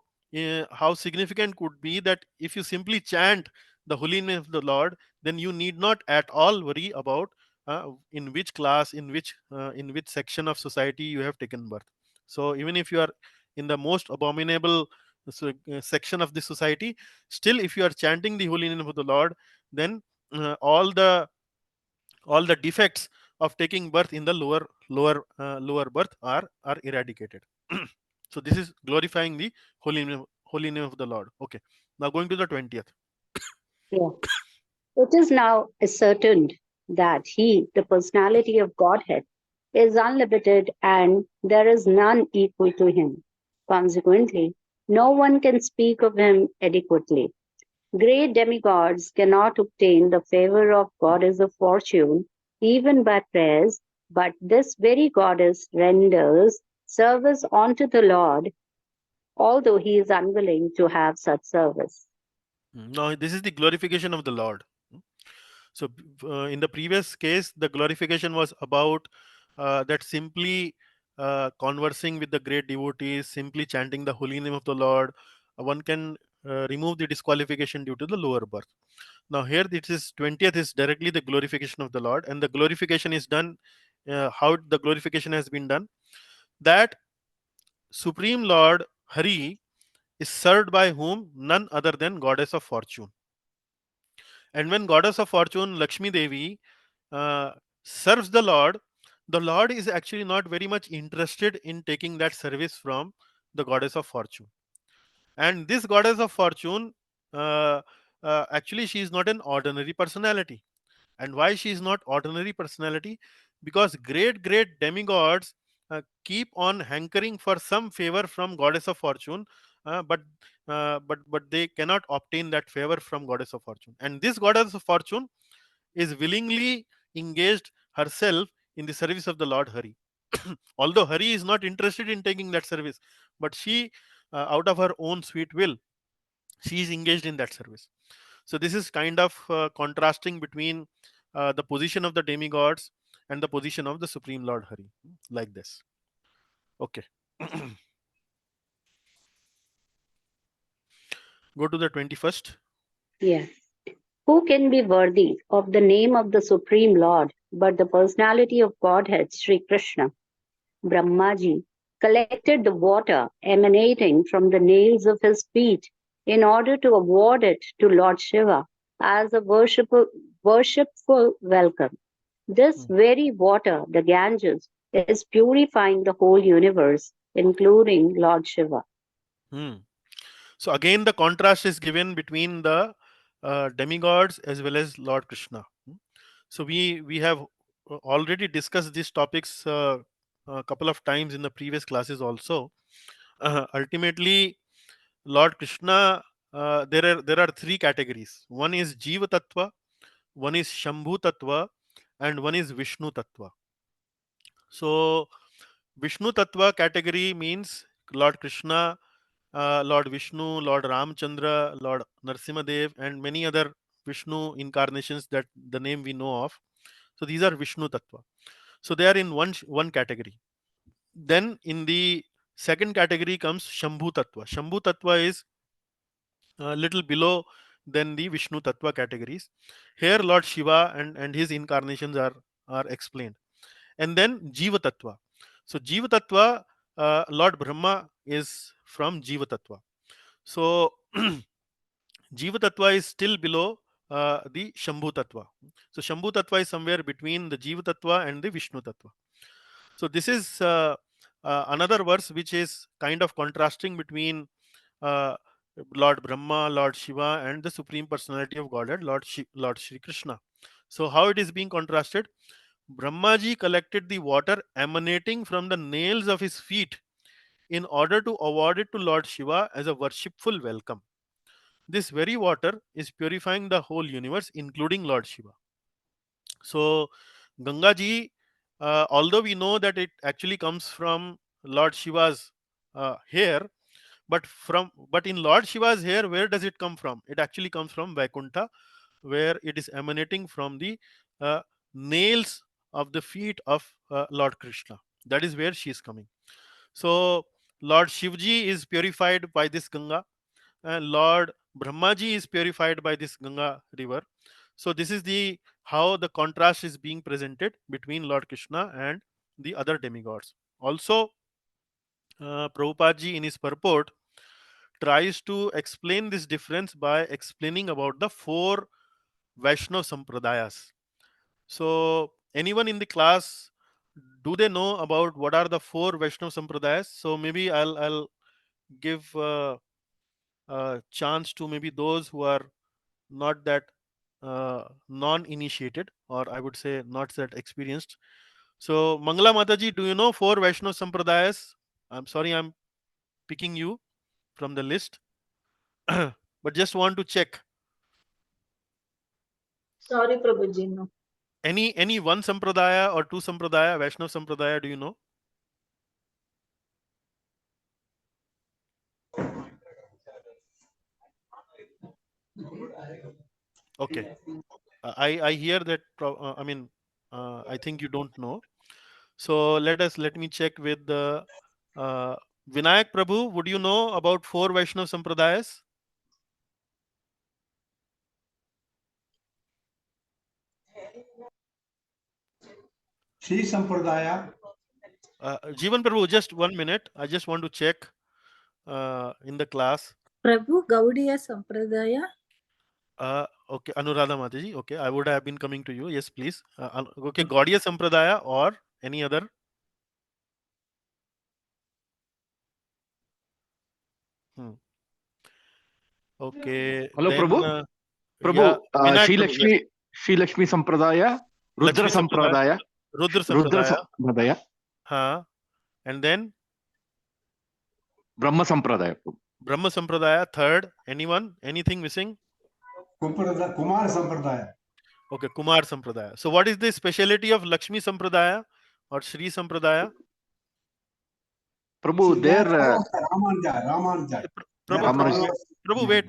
significant could be that if you simply chant the holy name of the Lord, then you need not at all worry about in which class, in which section of society you have taken birth. So even if you are in the most abominable section of the society, still if you are chanting the holy name of the Lord, then uh, all the all the defects of taking birth in the lower birth are eradicated. So this is glorifying the holy name of the Lord. Okay, now going to the 20th. Yeah. It is now ascertained that He, the personality of Godhead, is unlimited and there is none equal to Him. Consequently, no one can speak of Him adequately. Great demigods cannot obtain the favor of Goddess of Fortune even by prayers, but this very Goddess renders service unto the Lord, although He is unwilling to have such service. Now this is the glorification of the Lord. So in the previous case, the glorification was about that simply conversing with the great devotees, simply chanting the holy name of the Lord, one can remove the disqualification due to the lower birth. Now here it is 20th is directly the glorification of the Lord, and the glorification is done. How the glorification has been done? That Supreme Lord Hari is served by whom? None other than Goddess of Fortune. And when Goddess of Fortune, Lakshmi Devi, uh, serves the Lord is actually not very much interested in taking that service from the Goddess of Fortune. And this Goddess of Fortune, uh, actually, she is not an ordinary personality. And why she is not ordinary personality? Because great demigods keep on hankering for some favor from Goddess of Fortune, but they cannot obtain that favor from Goddess of Fortune. And this Goddess of Fortune is willingly engaged herself in the service of the Lord Hari. Although Hari is not interested in taking that service, but she, out of her own sweet will, she is engaged in that service. So this is kind of contrasting between the position of the demigods and the position of the Supreme Lord Hari, like this. Okay. Go to the 21st. Yes. Who can be worthy of the name of the Supreme Lord but the personality of Godhead, Sri Krishna? Brahmaji collected the water emanating from the nails of his feet in order to award it to Lord Shiva as a worshipful welcome. This very water, the Ganges, is purifying the whole universe, including Lord Shiva. So again, the contrast is given between the demigods as well as Lord Krishna. So we have already discussed these topics a couple of times in the previous classes also. Ultimately, Lord Krishna, there are three categories. One is Jiva Tattva, one is Shambhu Tattva, and one is Vishnu Tattva. So Vishnu Tattva category means Lord Krishna, Lord Vishnu, Lord Ramchandra, Lord Narsimadev, and many other Vishnu incarnations that the name we know of. So these are Vishnu Tattva. So they are in one category. Then in the second category comes Shambhu Tattva. Shambhu Tattva is a little below than the Vishnu Tattva categories. Here Lord Shiva and his incarnations are explained. And then Jiva Tattva. So Jiva Tattva, Lord Brahma is from Jiva Tattva. So Jiva Tattva is still below the Shambhu Tattva. So Shambhu Tattva is somewhere between the Jiva Tattva and the Vishnu Tattva. So this is another verse which is kind of contrasting between uh, Lord Brahma, Lord Shiva, and the Supreme Personality of Godhead, Lord Shri Krishna. So how it is being contrasted? Brahmaji collected the water emanating from the nails of his feet in order to award it to Lord Shiva as a worshipful welcome. This very water is purifying the whole universe, including Lord Shiva. So Ganga ji, although we know that it actually comes from Lord Shiva's hair, but in Lord Shiva's hair, where does it come from? It actually comes from Vaikuntha, where it is emanating from the uh, nails of the feet of Lord Krishna. That is where she is coming. So Lord Shivji is purified by this Ganga, and Lord Brahmaji is purified by this Ganga river. So this is the how the contrast is being presented between Lord Krishna and the other demigods. Also, Prabhupada ji in his purport tries to explain this difference by explaining about the four Vaishnava Sampradayas. So anyone in the class, do they know about what are the four Vaishnava Sampradayas? So maybe I'll give a chance to maybe those who are not that non-initiated, or I would say not that experienced. So Mangala Mataji, do you know four Vaishnava Sampradayas? I'm sorry, I'm picking you from the list, but just want to check. Sorry, Prabhuji, no. Any one Sampradaya or two Sampradaya, Vaishnava Sampradaya, do you know? Okay. I hear that. I mean, I think you don't know. So let me check with the Vinayak Prabhu. Would you know about four Vaishnava Sampradayas? Sri Sampradaya. Jeevan Prabhu, just 1 minute. I just want to check in the class. Prabhu Gaudiya Sampradaya. Okay, Anuradha Mataji. Okay, I would have been coming to you. Yes, please. Okay, Gaudiya Sampradaya or any other? Okay, Hello, then Prabhu. yeah, Prabhu, Vinayak Prabhu. Yes, Sri Lakshmi Sampradaya, Rudra Lakshmi Sampradaya, Sampradaya, Rudra Rudra Sampradaya. Sampradaya, And then Brahma Sampradaya. Brahma Sampradaya. Third, anyone? Anything missing? Kumar Sampradaya. Okay, Kumar Sampradaya. So what is the speciality of Lakshmi Sampradaya or Sri Sampradaya? Prabhu, there, Ramanuja. Prabhu, wait.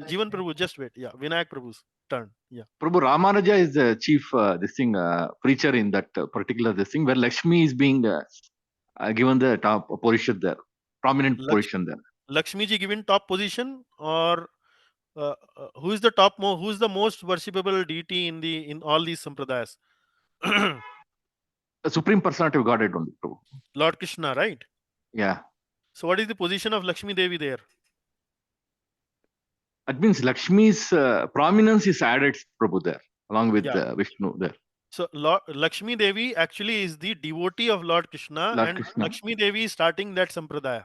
Jivan Prabhu, just wait. Yeah, Vinayak Prabhu's turn. Yeah. Prabhu Ramanuja is the chief preacher in that particular where Lakshmi is being given the top position there, prominent position there. Lakshmi ji given top position, or who is the who is the most worshipable deity in all these sampradayas? The Supreme Personality of Godhead only, Prabhu. Lord Krishna, right? Yeah. So what is the position of Lakshmi Devi there? That means Lakshmi's prominence is added, Prabhu, there, along with Vishnu there. So Lakshmi Devi actually is the devotee of Lord Krishna, Lord and Krishna. Lakshmi Devi is starting that sampradaya.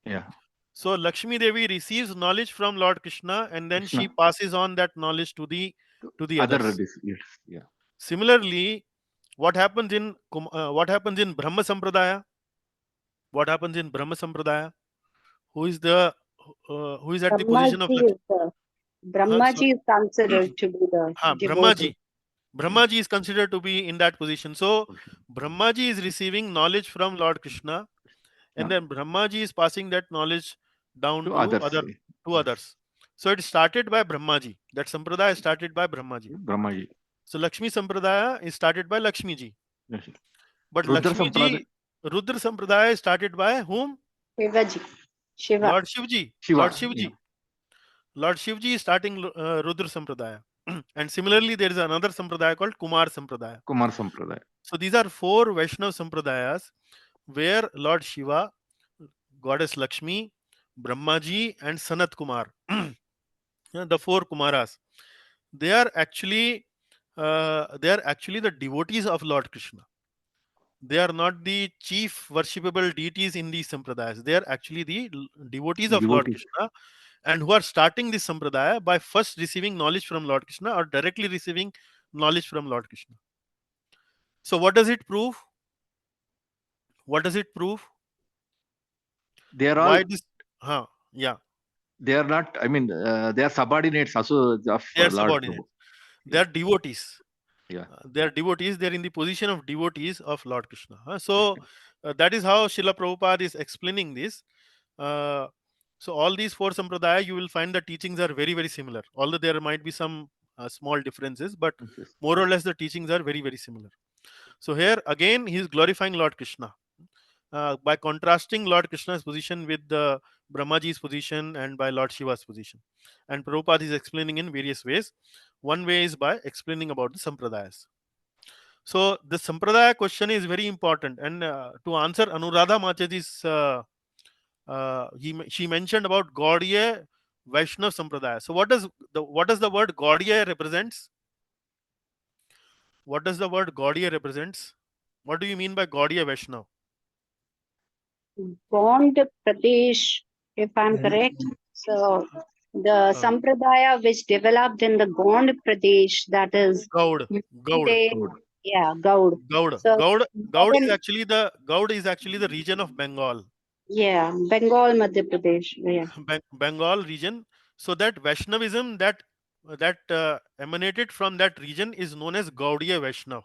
Yeah. So Lakshmi Devi receives knowledge from Lord Krishna, and then Krishna. she passes on that knowledge to the others. Yes, yeah. Similarly, what happens in Brahma Sampradaya? What happens in Brahma Sampradaya? Who is at the position of Lakshmi? Brahmaji is considered to be the devotee. Brahmaji is considered to be in that position. So Brahmaji is receiving knowledge from Lord Krishna, and then Brahmaji is passing that knowledge down to others. So it started by Brahmaji. That sampradaya started by Brahmaji. So Lakshmi Sampradaya is started by Lakshmi ji. Yes. But Lakshmi ji, Rudra Sampradaya is started by whom? Shiva. Lord Shivji. Lord Shivji. Lord Shivji is starting Rudra Sampradaya. And similarly, there is another Sampradaya called Kumar Sampradaya. So these are 4 Vaishnava Sampradayas where Lord Shiva, Goddess Lakshmi, Brahmaji, and Sanat Kumar, the 4 Kumaras, they are actually the devotees of Lord Krishna. They are not the chief worshipable deities in these sampradayas. They are actually the devotees of Lord Krishna, and who are starting this sampradaya by first receiving knowledge from Lord Krishna or directly receiving knowledge from Lord Krishna. So what does it prove? What does it prove? They are all. They are not. I mean, they are subordinates also of they are Lord. Subordinates. They are devotees. Yeah. They are devotees. They are in the position of devotees of Lord Krishna. So that is how Srila Prabhupada is explaining this. So all these 4 sampradaya, you will find the teachings are very, very similar. Although there might be some small differences, but more or less the teachings are very, very similar. So here again, he is glorifying Lord Krishna by contrasting Lord Krishna's position with the Brahmaji's position and by Lord Shiva's position. And Prabhupada is explaining in various ways. One way is by explaining about the sampradayas. So the sampradaya question is very important, and to answer Anuradha Machaji's, she mentioned about Gaudiya Vaishnava Sampradaya. So what does the word Gaudiya represents? What does the word Gaudiya represents? What do you mean by Gaudiya Vaishnava? Gond Pradesh, if I'm correct. So the sampradaya which developed in the Gond Pradesh, that is Gaud. Yeah, Gaud. So Gaud is actually the region of Bengal. Yeah, Bengal, Madhya Pradesh. Yeah. Bengal region. So that Vaishnavism that emanated from that region is known as Gaudiya Vaishnava.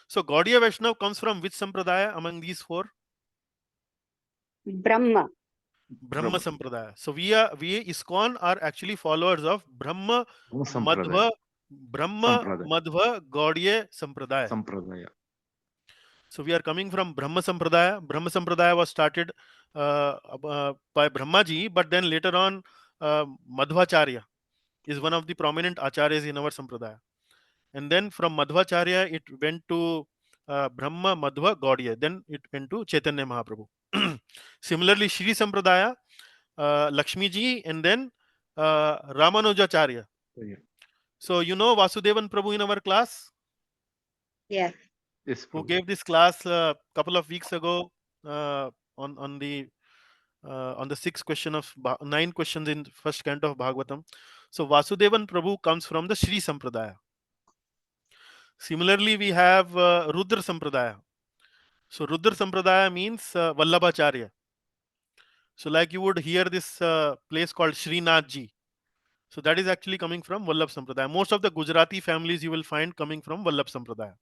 So Gaudiya Vaishnava comes from which sampradaya among these 4? Brahma Sampradaya. So we ISKCON are actually followers of Brahma Madhva Gaudiya Sampradaya. So we are coming from Brahma Sampradaya. Brahma Sampradaya was started by Brahmaji, but then later on Madhvacharya is one of the prominent acharyas in our Sampradaya. And then from Madhvacharya it went to Brahma Madhva Gaudiya. Then it went to Chaitanya Mahaprabhu. Similarly, Shri Sampradaya, Lakshmi ji, and then Ramanujacharya. So you know Vasudevan Prabhu in our class? Yeah. Who gave this class a couple of weeks ago on the 6th question of 9 questions in first canto of Bhagavatam. So Vasudevan Prabhu comes from the Shri Sampradaya. Similarly, we have Rudra Sampradaya. So Rudra Sampradaya means Vallabhacharya. So like you would hear this place called Srinath ji. So that is actually coming from Vallabh Sampradaya. Most of the Gujarati families you will find coming from Vallabh Sampradaya.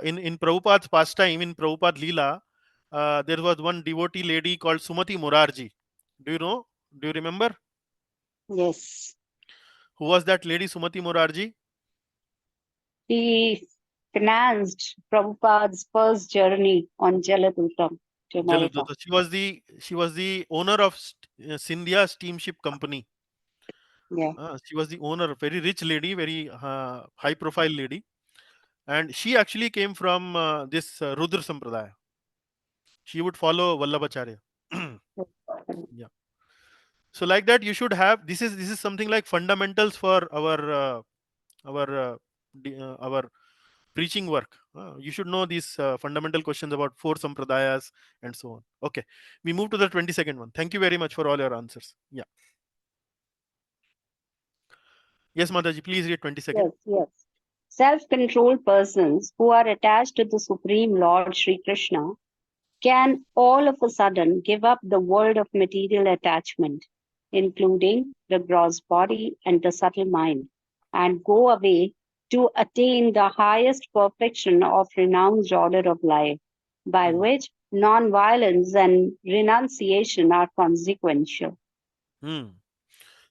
In Prabhupada's pastime, in Prabhupada Leela, there was one devotee lady called Sumati Morarji. Do you know? Do you remember? Yes. Who was that lady, Sumati Morarji? He financed Prabhupada's first journey on Jaladutam to America. Jaladuta. She was the owner of Scindia Steamship Company. Yeah. She was the owner, very rich lady, very high profile lady, and she actually came from this Rudra Sampradaya. She would follow Vallabhacharya. Yeah. So like that, you should have this is something like fundamentals for our preaching work. You should know these fundamental questions about four sampradayas and so on. Okay, we move to the 22nd one. Thank you very much for all your answers. Yeah. Yes, Mataji, please read 22nd. Yes, yes. Self-controlled persons who are attached to the Supreme Lord Sri Krishna can all of a sudden give up the world of material attachment, including the gross body and the subtle mind, and go away to attain the highest perfection of renounced order of life, by which non-violence and renunciation are consequential.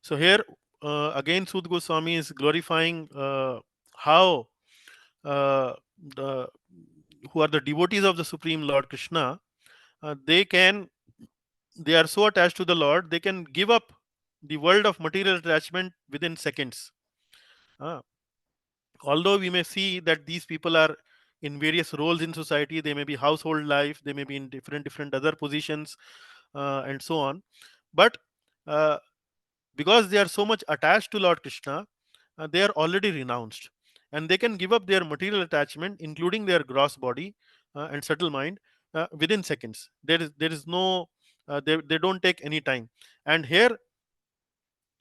So here again, Sud Goswami is glorifying how the who are the devotees of the Supreme Lord Krishna, they are so attached to the Lord, they can give up the world of material attachment within seconds. Although we may see that these people are in various roles in society, they may be household life, they may be in different other positions, and so on, but uh, because they are so much attached to Lord Krishna, they are already renounced, and they can give up their material attachment, including their gross body and subtle mind, within seconds. There is no they don't take any time. And here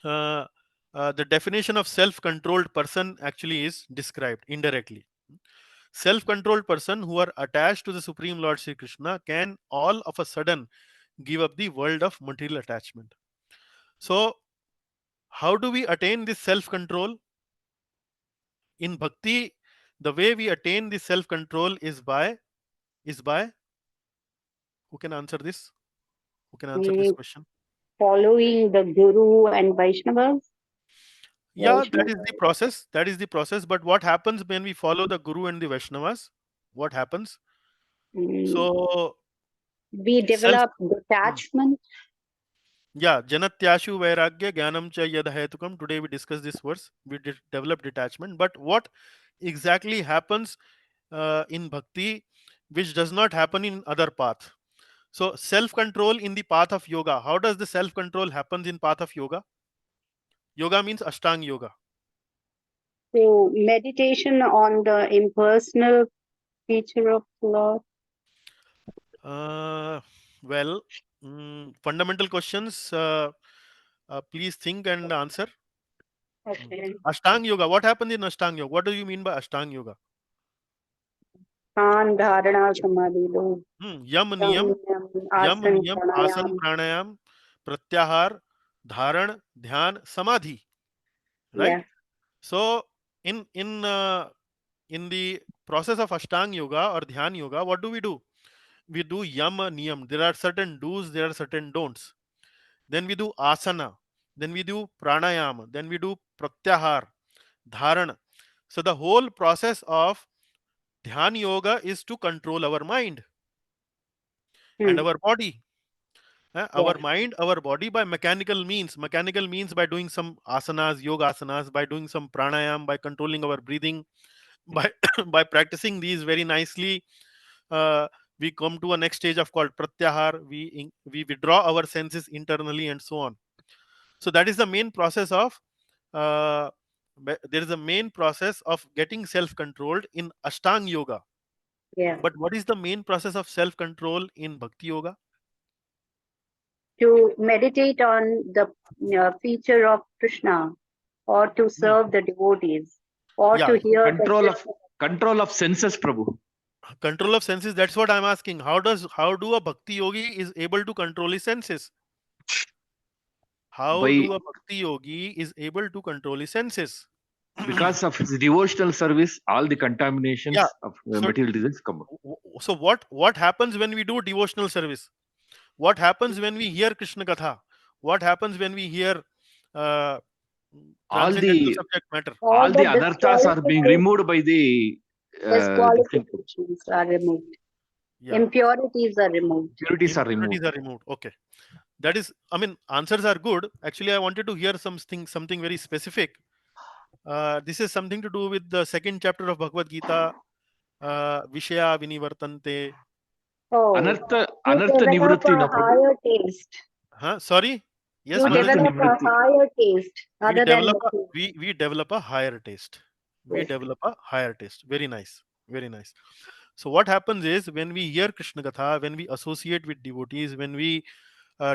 uh, the definition of self-controlled person actually is described indirectly. Self-controlled person who are attached to the Supreme Lord Sri Krishna can all of a sudden give up the world of material attachment. So how do we attain this self-control? In bhakti, the way we attain this self-control is by who can answer this? Who can answer this question? Following the Guru and Vaishnavas. Yeah, that is the process. That is the process. But what happens when we follow the Guru and the Vaishnavas? What happens? So We self. develop detachment. Yeah, Janatyashu Vairagya Jnanam Cha Yad Hetukam. Today we discuss this verse. We develop detachment. But what exactly happens in bhakti, which does not happen in other path? So self-control in the path of yoga. How does the self-control happens in path of yoga? Yoga means Ashtanga Yoga. So meditation on the impersonal feature of the Lord. Well, fundamental questions. Please think and answer. Okay. Ashtanga Yoga. What happens in Ashtanga Yoga? What do you mean by Ashtanga Yoga? Kaan, dharana, samadhi, do. Yam Niyam, Asan Pranayam, Pratyahar, Dharan, Dhyan, Samadhi. Right. Yeah. So in the process of Ashtanga Yoga or Dhyan Yoga, what do? We do Yam Niyam. There are certain do's, there are certain don'ts. Then we do asana, then we do pranayama, then we do pratyahar, dharana. So the whole process of Dhyan Yoga is to control our mind and our body. Our mind, our body by mechanical means. Mechanical means by doing some asanas, yoga asanas, by doing some pranayam, by controlling our breathing, by by practicing these very nicely. Uh, we come to a next stage of called pratyahar. We withdraw our senses internally and so on. So that is the main process of there is a main process of getting self-controlled in Ashtanga Yoga. Yeah. But what is the main process of self-control in Bhakti Yoga? To meditate on the feature of Krishna, or to serve the devotees, or to hear Control of senses, Prabhu. Control of senses. That's what I'm asking. How do a Bhakti Yogi is able to control his senses? How By do a Bhakti Yogi is able to control his senses? Because of his devotional service, all the contaminations Yeah. of So, material disease come out. so what happens when we do devotional service? What happens when we hear Krishna Katha? What happens when we hear uh, All transcendental the subject matter? all the the anarthas are being removed by the this thing. disqualifications are removed. Yeah, Impurities are removed. Impurities are impurities removed. are removed. Okay, that is. I mean, answers are good. Actually, I wanted to hear something very specific. This is something to do with the second chapter of Bhagavad Gita. Vishaya vinivartante. Oh, Anartha you anartha develop nivrutti, a no Prabhu. higher taste. Huh? Sorry. Yes, You Anartha Mataji. develop a nivrutti. higher taste We other than develop a, material. we develop a higher taste. We Yes. develop a higher taste. Very nice. Very nice. So what happens is when we hear Krishna Katha, when we associate with devotees, when we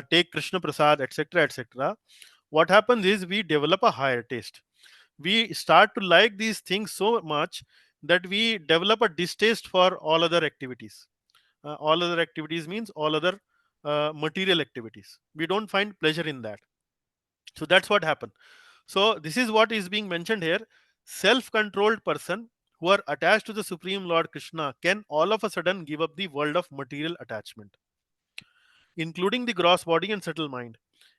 take Krishna Prasad, etc., etc., what happens is we develop a higher taste. We start to like these things so much that we develop a distaste for all other activities. All other activities means all other material activities. We don't find pleasure in that. So that's what happened. So this is what is being mentioned here. Self-controlled person who are attached to the Supreme Lord Krishna can all of a sudden give up the world of material attachment, including the gross body and subtle mind,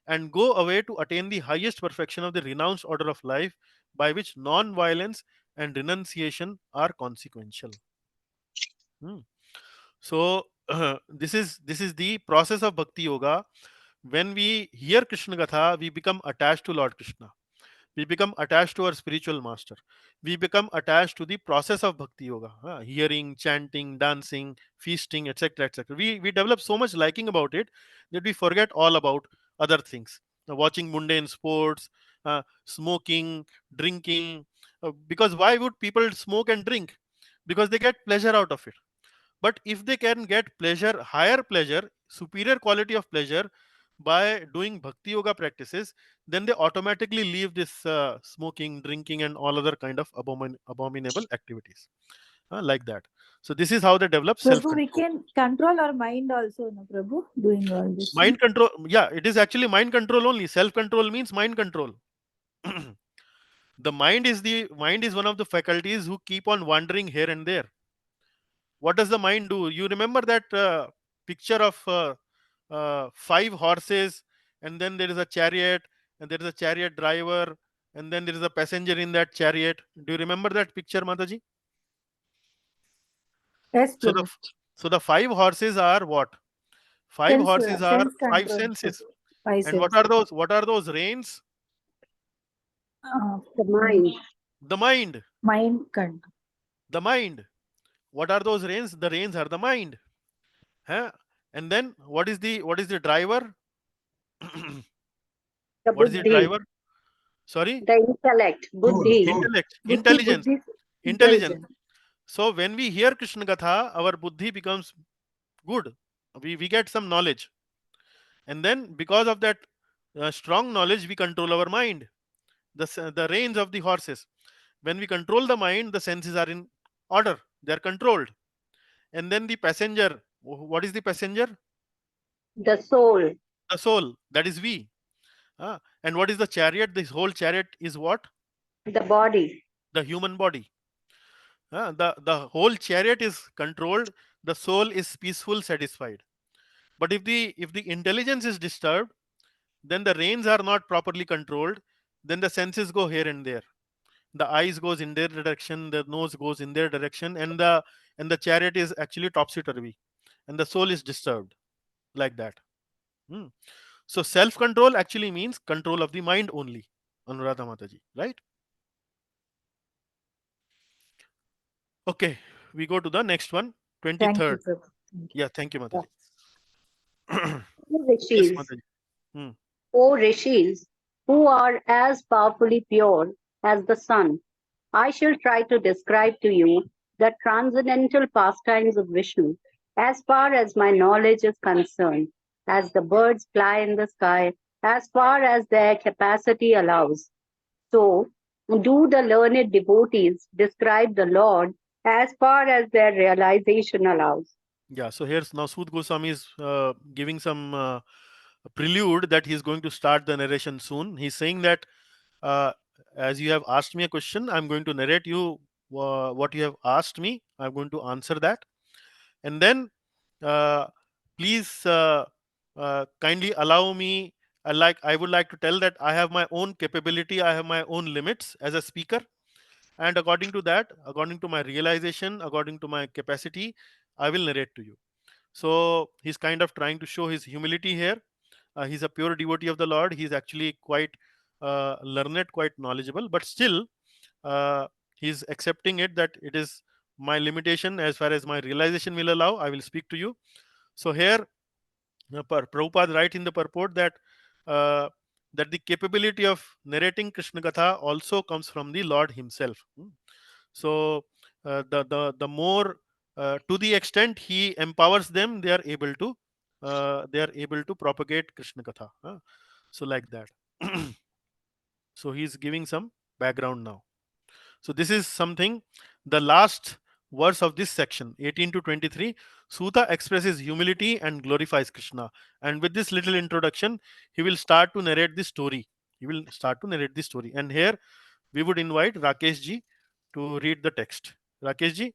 and go away to attain the highest perfection of the renounced order of life, by which non-violence and renunciation are consequential. Hmm. So this is the process of bhakti yoga. When we hear Krishna Gatha, we become attached to Lord Krishna. We become attached to our spiritual master. We become attached to the process of bhakti yoga, hearing, chanting, dancing, feasting, etc., etc. We develop so much liking about it that we forget all about other things. Watching mundane sports, smoking, drinking. Because why would people smoke and drink? Because they get pleasure out of it. But if they can get pleasure, higher pleasure, superior quality of pleasure by doing bhakti yoga practices, then they automatically leave this smoking, drinking, and all other kind of abominable activities, like that. So this is how they develop Prabhu, we self-control. can control our mind also, no, Prabhu, doing all this. Mind control, yeah, it is actually mind control only. Self-control means mind control. The mind is one of the faculties who keep on wandering here and there. What does the mind do? You remember that picture of five horses, and then there is a chariot, and there is a chariot driver, and then there is a passenger in that chariot. Do you remember that picture, Mataji? Yes, So the Prabhu. so the five horses are what? Five horses are Sense five control, senses. Prabhu. Five And what senses. are those? What are those reins? The mind. The mind. Mind control. The mind. What are those reins? The reins are the mind. Huh? And then what is the driver? The What is the buddhi. driver? Sorry? The intellect. Buddhi. Intellect, Buddhi, intelligence, Buddhi, intelligence. intelligent. So when we hear Krishna Gatha, our buddhi becomes good. We get some knowledge. And then because of that strong knowledge, we control our mind. The reins of the horses. When we control the mind, the senses are in order. They are controlled. And then the passenger, what is the passenger? The soul. The soul, that is we. And what is the chariot? This whole chariot is what? The body. The human body. The whole chariot is controlled. The soul is peaceful, satisfied. But if the intelligence is disturbed, then the reins are not properly controlled. Then the senses go here and there. The eyes goes in their direction, the nose goes in their direction, and the chariot is actually topsy turvy, and the soul is disturbed, like that. Hmm. So self control actually means control of the mind only, Anuradha Mataji, right? Okay, we go to the next one, Thank you, 23rd. Prabhu. Thank you. Yeah, thank you, Mataji. O Yes, rishis. Mataji. Hmm. O rishis, who are as powerfully pure as the sun, I shall try to describe to you the transcendental pastimes of Vishnu as far as my knowledge is concerned, as the birds fly in the sky, as far as their capacity allows. So, do the learned devotees describe the Lord as far as their realization allows. Yeah, so here's now Sud Goswami is giving some prelude that he's going to start the narration soon. He's saying that as you have asked me a question, I'm going to narrate you what you have asked me. I'm going to answer that, and then uh, please kindly allow me. I would like to tell that I have my own capability. I have my own limits as a speaker, and according to that, according to my realization, according to my capacity, I will narrate to you. So he's kind of trying to show his humility here. He's a pure devotee of the Lord. He's actually quite learned, quite knowledgeable, but still uh, he's accepting it that it is my limitation. As far as my realization will allow, I will speak to you. So here Prabhupada writes in the purport that uh, that the capability of narrating Krishna Katha also comes from the Lord himself. So the more to the extent he empowers them, they are able to propagate Krishna Katha. So like that. So he's giving some background now. So this is something, the last verse of this section, 18 to 23, Suta expresses humility and glorifies Krishna. And with this little introduction, he will start to narrate the story. He will start to narrate the story. And here we would invite Rakesh ji to read the text. Rakesh ji?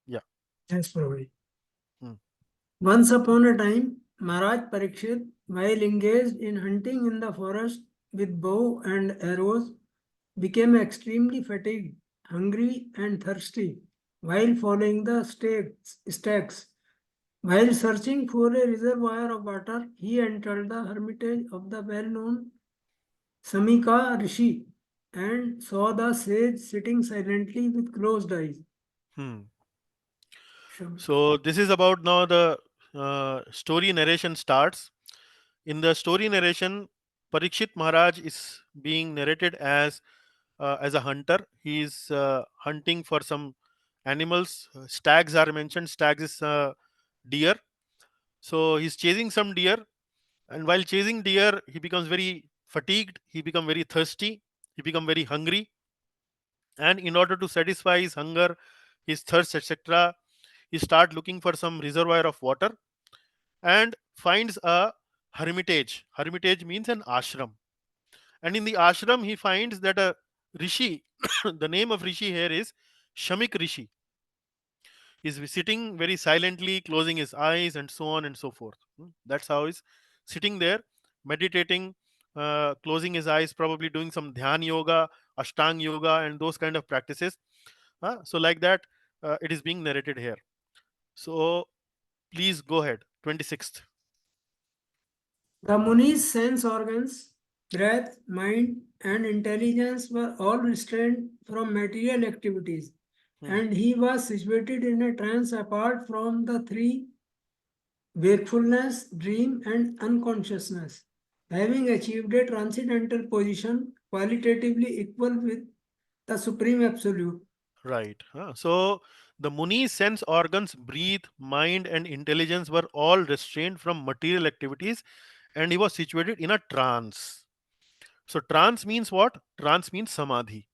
Yeah. Thanks, Prabhu. Hmm. Once upon a time, Maharaj Parikshit, while engaged in hunting in the forest with bow and arrows, became extremely fatigued, hungry, and thirsty while following the stacks. While searching for a reservoir of water, he entered the hermitage of the well-known Samika Rishi and saw the sage sitting silently with closed eyes. Hmm. Shamika. So this is about now the story narration starts. In the story narration, Parikshit Maharaj is being narrated as a hunter. He is hunting for some animals. Stags are mentioned. Stags is deer. So he's chasing some deer, and while chasing deer, he becomes very fatigued. He becomes very thirsty. He becomes very hungry, and in order to satisfy his hunger, his thirst, etc., he start looking for some reservoir of water and finds a hermitage. Hermitage means an ashram, and in the ashram he finds that a rishi, the name of rishi here is Shamik Rishi, is sitting very silently, closing his eyes, and so on and so forth. That's how he's sitting there, meditating, closing his eyes, probably doing some dhyan yoga, ashtang yoga, and those kind of practices. So like that, it is being narrated here. So please go ahead. 26th. The Muni's sense organs, breath, mind, and intelligence were all restrained from material activities, Hmm. and he was situated in a trance apart from the three wakefulness, dream, and unconsciousness, having achieved a transcendental position qualitatively equal with the Supreme Absolute. Right. So the Muni's sense organs, breath, mind, and intelligence were all restrained from material activities, and he was situated in a trance. So trance means what? Trance means samadhi.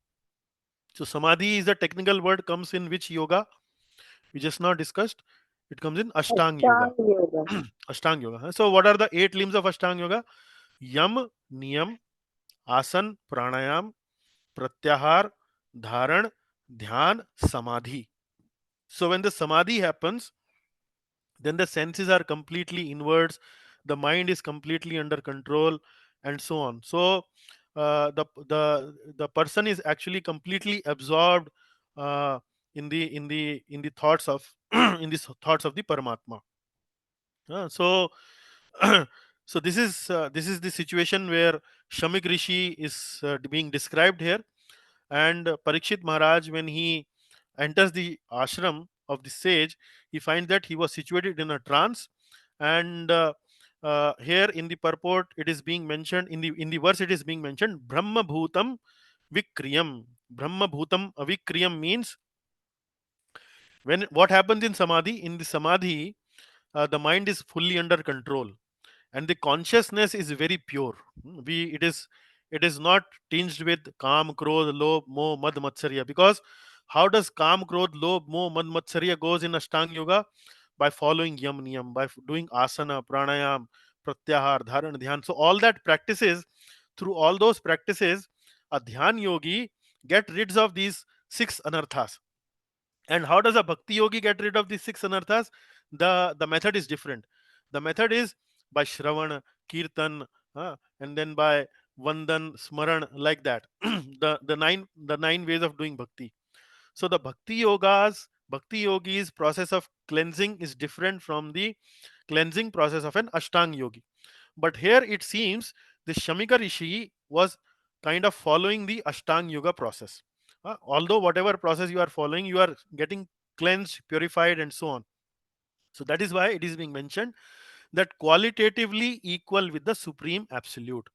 So samadhi is a technical word, comes in which yoga? We just now discussed. It comes in Ashtang Yoga. Ashtanga Yoga. Ashtang Yoga. So what are the 8 limbs of Ashtang Yoga? Yam, Niyam, Asan, Pranayam, Pratyahar, Dharan, Dhyan, Samadhi. So when the samadhi happens, then the senses are completely inwards, the mind is completely under control, and so on. So the person is actually completely absorbed uh, in the thoughts of in the thoughts of the Paramatma. So this is the situation where Shamik Rishi is being described here, and Parikshit Maharaj, when he enters the ashram of the sage, he finds that he was situated in a trance. And here in the purport, it is being mentioned in the verse. It is being mentioned Brahma Bhutam Vikriyam. Brahma Bhutam Avikriyam means when what happens in samadhi. In the samadhi, the mind is fully under control and the consciousness is very pure. We it is not tinged with kam, krodh, lobh, moh, mad, matsarya. Because how does kam, krodh, lobh, moh, mad, matsarya goes in Ashtanga Yoga? By following yam niyam, by doing asana, pranayam, pratyahar, dharan, dhyan. So all that practices, through all those practices, a dhyan yogi get rid of these 6 anarthas. And how does a bhakti yogi get rid of these 6 anarthas? The method is different. The method is by shravan, kirtan, and then by vandan, smaran, like that. The nine ways of doing bhakti. So the bhakti yogis process of cleansing is different from the cleansing process of an ashtang yogi. But here it seems the Shamika Rishi was kind of following the Ashtang Yoga process. Although whatever process you are following, you are getting cleansed, purified, and so on. So that is why it is being mentioned that qualitatively equal with the Supreme Absolute.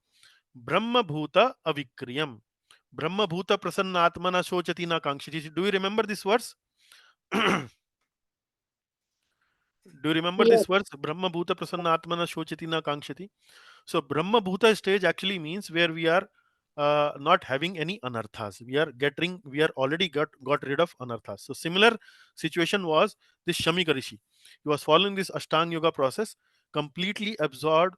Brahma Bhuta Avikriyam. Brahma Bhuta Prasannatmana Shochati na Kankshiti. Do you remember this verse? Do you remember Yes. this verse? Brahma Bhuta Prasannatmana Shochati na Kankshati. So Brahma Bhuta stage actually means where we are not having any anarthas. We are already got rid of anarthas. So similar situation was this Shamika Rishi. He was following this Ashtang Yoga process, completely absorbed,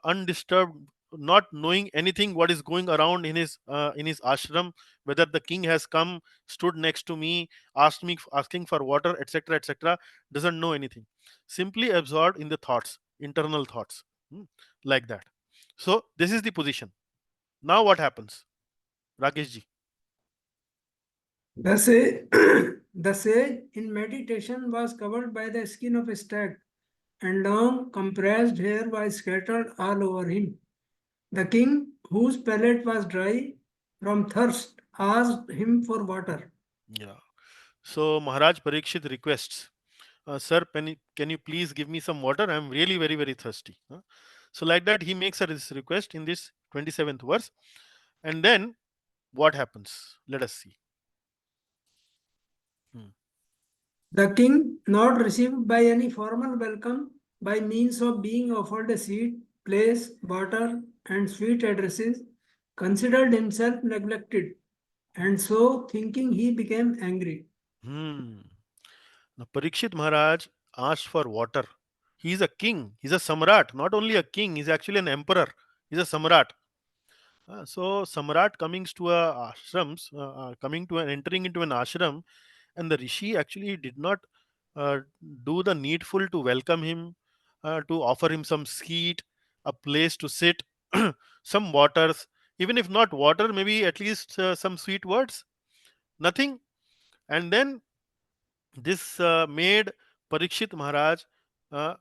undisturbed, not knowing anything what is going around in his ashram, whether the king has come, stood next to me, asking for water, etc., etc. Doesn't know anything. Simply absorbed in the thoughts, internal thoughts. Like that. So this is the position. Now what happens, Rakesh ji? The sage, the sage in meditation was covered by the skin of a stag, and long compressed hair was scattered all over him. The king, whose palate was dry from thirst, asked him for water. Yeah. So Maharaj Parikshit requests, sir, can you please give me some water? I'm really very very thirsty. So like that he makes this request in this 27th verse, and then what happens? Let us see. Hmm. The king, not received by any formal welcome, by means of being offered a seat, place, water, and sweet addresses, considered himself neglected, and so thinking he became angry. Hmm. Now Parikshit Maharaj asked for water. He is a king. He's a samrat. Not only a king. He's actually an emperor. He's a samrat. So Samrat coming to an entering into an ashram, and the rishi actually did not uh, do the needful to welcome him, to offer him some seat, a place to sit, some waters, even if not water, maybe at least some sweet words. Nothing. And then this made Parikshit Maharaj uh,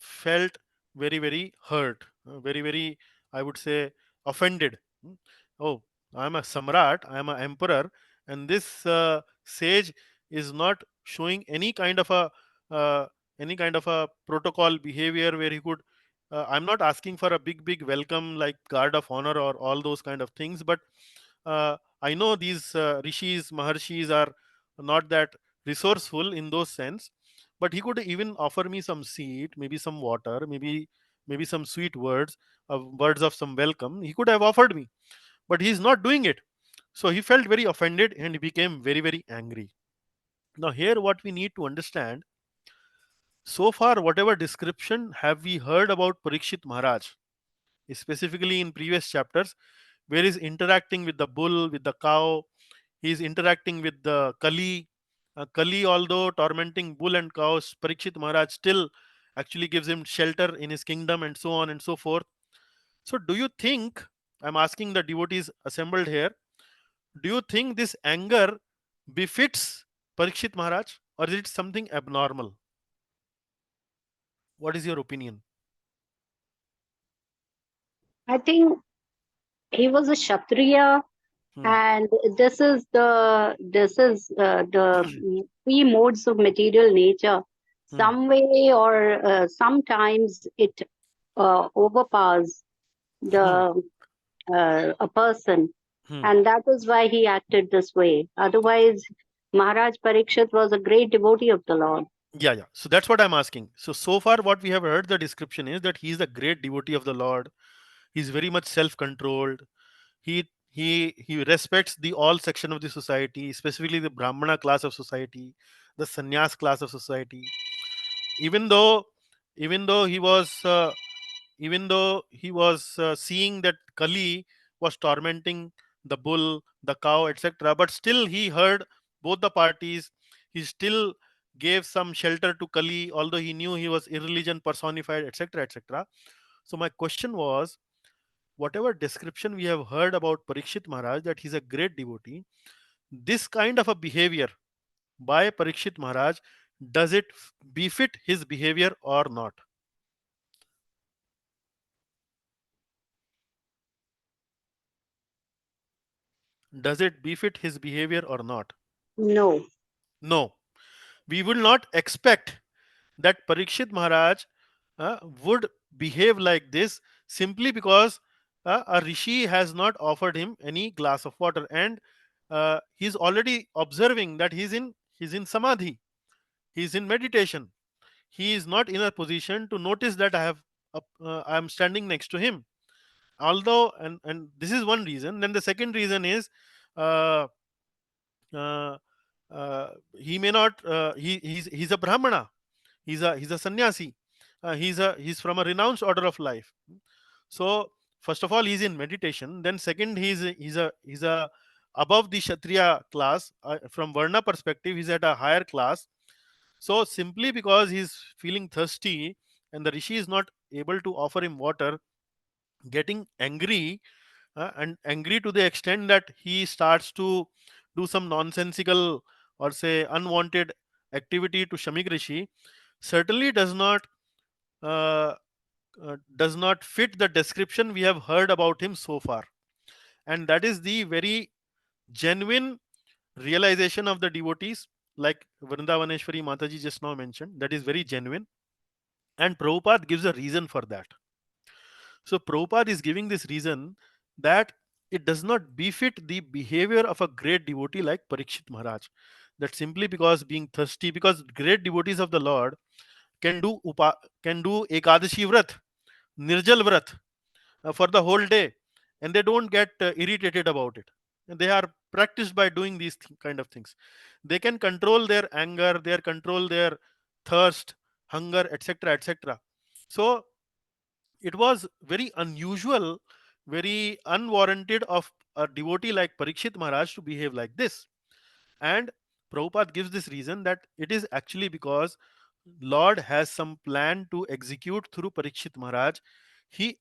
felt very, very hurt, very, very, I would say, offended. Hmm. Oh, I am a Samrat, I am an emperor, and this sage is not showing uh, any kind of a protocol behavior where he could. I'm not asking for a big welcome like guard of honor or all those kind of things, but I know these rishis, maharshis are not that resourceful in those sense, but he could even offer me some seat, maybe some water, maybe some sweet words, words of some welcome. He could have offered me, but he's not doing it. So he felt very offended and he became very very angry. Now here what we need to understand, so far whatever description have we heard about Parikshit Maharaj, specifically in previous chapters, where he's interacting with the bull, with the cow, he's interacting with the Kali. Kali, although tormenting bull and cows, Parikshit Maharaj still actually gives him shelter in his kingdom and so on and so forth. So, do you think, I'm asking the devotees assembled here, do you think this anger befits Parikshit Maharaj or is it something abnormal? What is your opinion? I think he was a Kshatriya, Hmm. and the three modes of material nature. Hmm. Some way or sometimes it overpowers Hmm. the a person, Hmm. and that is why he acted this way. Otherwise, Maharaj Parikshit was a great devotee of the Lord. Yeah. So that's what I'm asking. So far, what we have heard the description is that he is a great devotee of the Lord. He's very much self-controlled. He respects the all section of the society, specifically the Brahmana class of society, the sannyas class of society. Even though, even though he was, even though he was seeing that Kali was tormenting the bull, the cow, etc. But still he heard both the parties. He still gave some shelter to Kali, although he knew he was irreligion personified, etc., etc. So my question was, whatever description we have heard about Parikshit Maharaj, that he's a great devotee, this kind of a behavior by Parikshit Maharaj, does it befit his behavior or not? Does it befit his behavior or not? No. No. We will not expect that Parikshit Maharaj would behave like this simply because a rishi has not offered him any glass of water, and he's already observing that he's in samadhi, he's in meditation. He is not in a position to notice that I am standing next to him. Although, and this is one reason. Then the second reason is, uh, uh, he may not. He's a brahmana. He's a sannyasi. He's from a renounced order of life. So first of all, he's in meditation. Then second, he's a above the kshatriya class. From varna perspective, he's at a higher class. So simply because he's feeling thirsty and the rishi is not able to offer him water, getting angry, and angry to the extent that he starts to do some nonsensical or say unwanted activity to Shamik Rishi, certainly uh, does not fit the description we have heard about him so far. And that is the very genuine realization of the devotees, like Vrindavaneshwari Mataji just now mentioned. That is very genuine. And Prabhupada gives a reason for that. So Prabhupada is giving this reason that it does not befit the behavior of a great devotee like Parikshit Maharaj. That simply because being thirsty, because great devotees of the Lord can do can do Ekadashi Vrat, Nirjal Vrat, for the whole day, and they don't get irritated about it. And they are practiced by doing these kind of things. They can control their anger, they control their thirst, hunger, etc., etc. So it was very unusual, very unwarranted of a devotee like Parikshit Maharaj to behave like this. And Prabhupada gives this reason that it is actually because Lord has some plan to execute through Parikshit Maharaj. He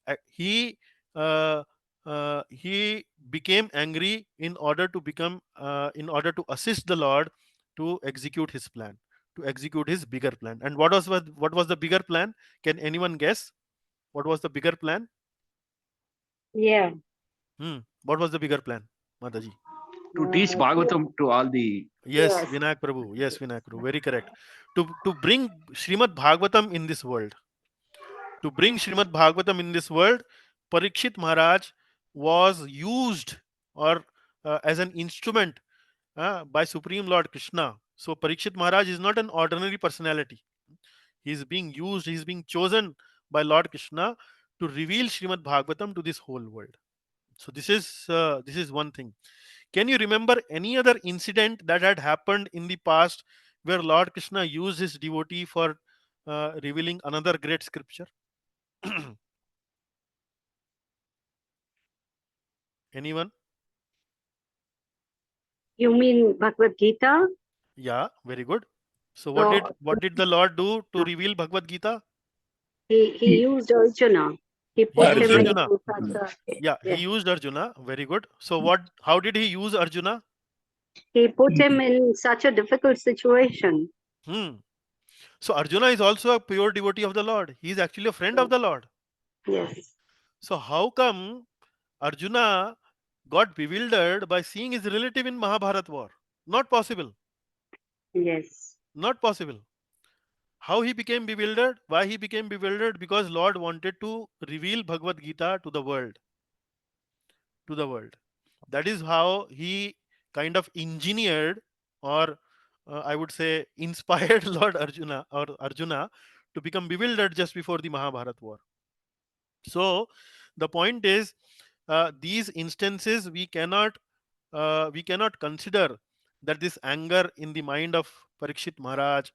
became angry in order to assist the Lord to execute his plan, to execute his bigger plan. And what was the bigger plan? Can anyone guess? What was the bigger plan? Yeah. What was the bigger plan, Mataji? To teach Bhagavatam to all the Yes, Yes. Vinayak Prabhu. Yes, Vinayak Prabhu. Very correct. To bring Srimad Bhagavatam in this world. To bring Srimad Bhagavatam in this world, Parikshit Maharaj was used or as an instrument by Supreme Lord Krishna. So Parikshit Maharaj is not an ordinary personality. He is being used, he is being chosen by Lord Krishna to reveal Srimad Bhagavatam to this whole world. So this is one thing. Can you remember any other incident that had happened in the past where Lord Krishna used his devotee for revealing another great scripture? Anyone? You mean Bhagavad Gita? Yeah, very good. So what did So what did the Lord do to reveal Bhagavad Gita? he used Arjuna. He He put used him Arjuna. into such a, Yeah, he yeah. used Arjuna. Very good. So what? How did he use Arjuna? He put him in such a difficult situation. Hmm. So Arjuna is also a pure devotee of the Lord. He is actually a friend of the Lord. Yes. So how come Arjuna got bewildered by seeing his relative in Mahabharat war? Not possible. Yes. Not possible. How he became bewildered? Why he became bewildered? Because Lord wanted to reveal Bhagavad Gita to the world. To the world. That is how he kind of engineered, or I would say inspired Lord Arjuna or Arjuna to become bewildered just before the Mahabharat war. So the point is, these instances we cannot consider that this anger in the mind of Parikshit Maharaj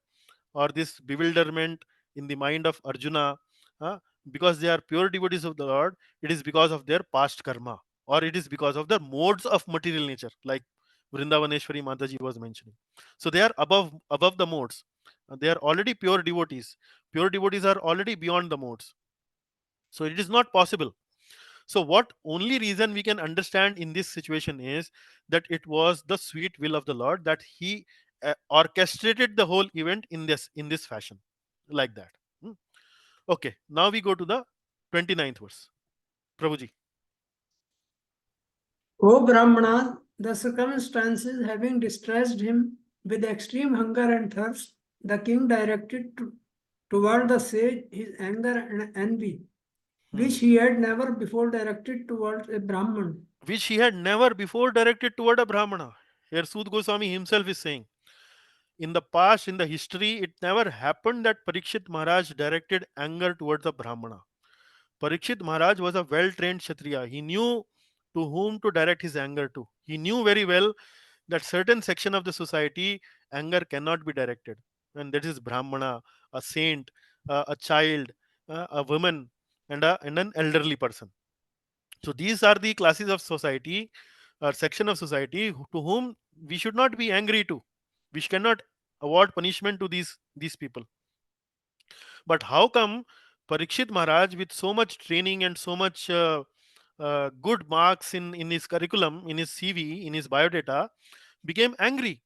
or this bewilderment in the mind of Arjuna, uh, because they are pure devotees of the Lord, it is because of their past karma or it is because of the modes of material nature, like Vrindavaneshwari Mataji was mentioning. So they are above the modes. They are already pure devotees. Pure devotees are already beyond the modes. So it is not possible. So what only reason we can understand in this situation is that it was the sweet will of the Lord that He orchestrated the whole event in this fashion, like that. Hmm. Okay, now we go to the 29th verse. Prabhuji. O Brahmana, the circumstances having distressed him with extreme hunger and thirst, the king directed toward the sage his anger and envy, which he had never before directed towards a Brahman. Which he had never before directed toward a Brahmana. Here Sud Goswami himself is saying, in the past, in the history, it never happened that Parikshit Maharaj directed anger towards a Brahmana. Parikshit Maharaj was a well-trained Kshatriya. He knew to whom to direct his anger to. He knew very well that certain section of the society, anger cannot be directed. And that is Brahmana, a saint, a child, a woman, and an elderly person. So these are the classes of society or section of society to whom we should not be angry to. We cannot award punishment to these people. But how come Parikshit Maharaj, with so much training and so much good marks in his curriculum, in his CV, in his biodata, became angry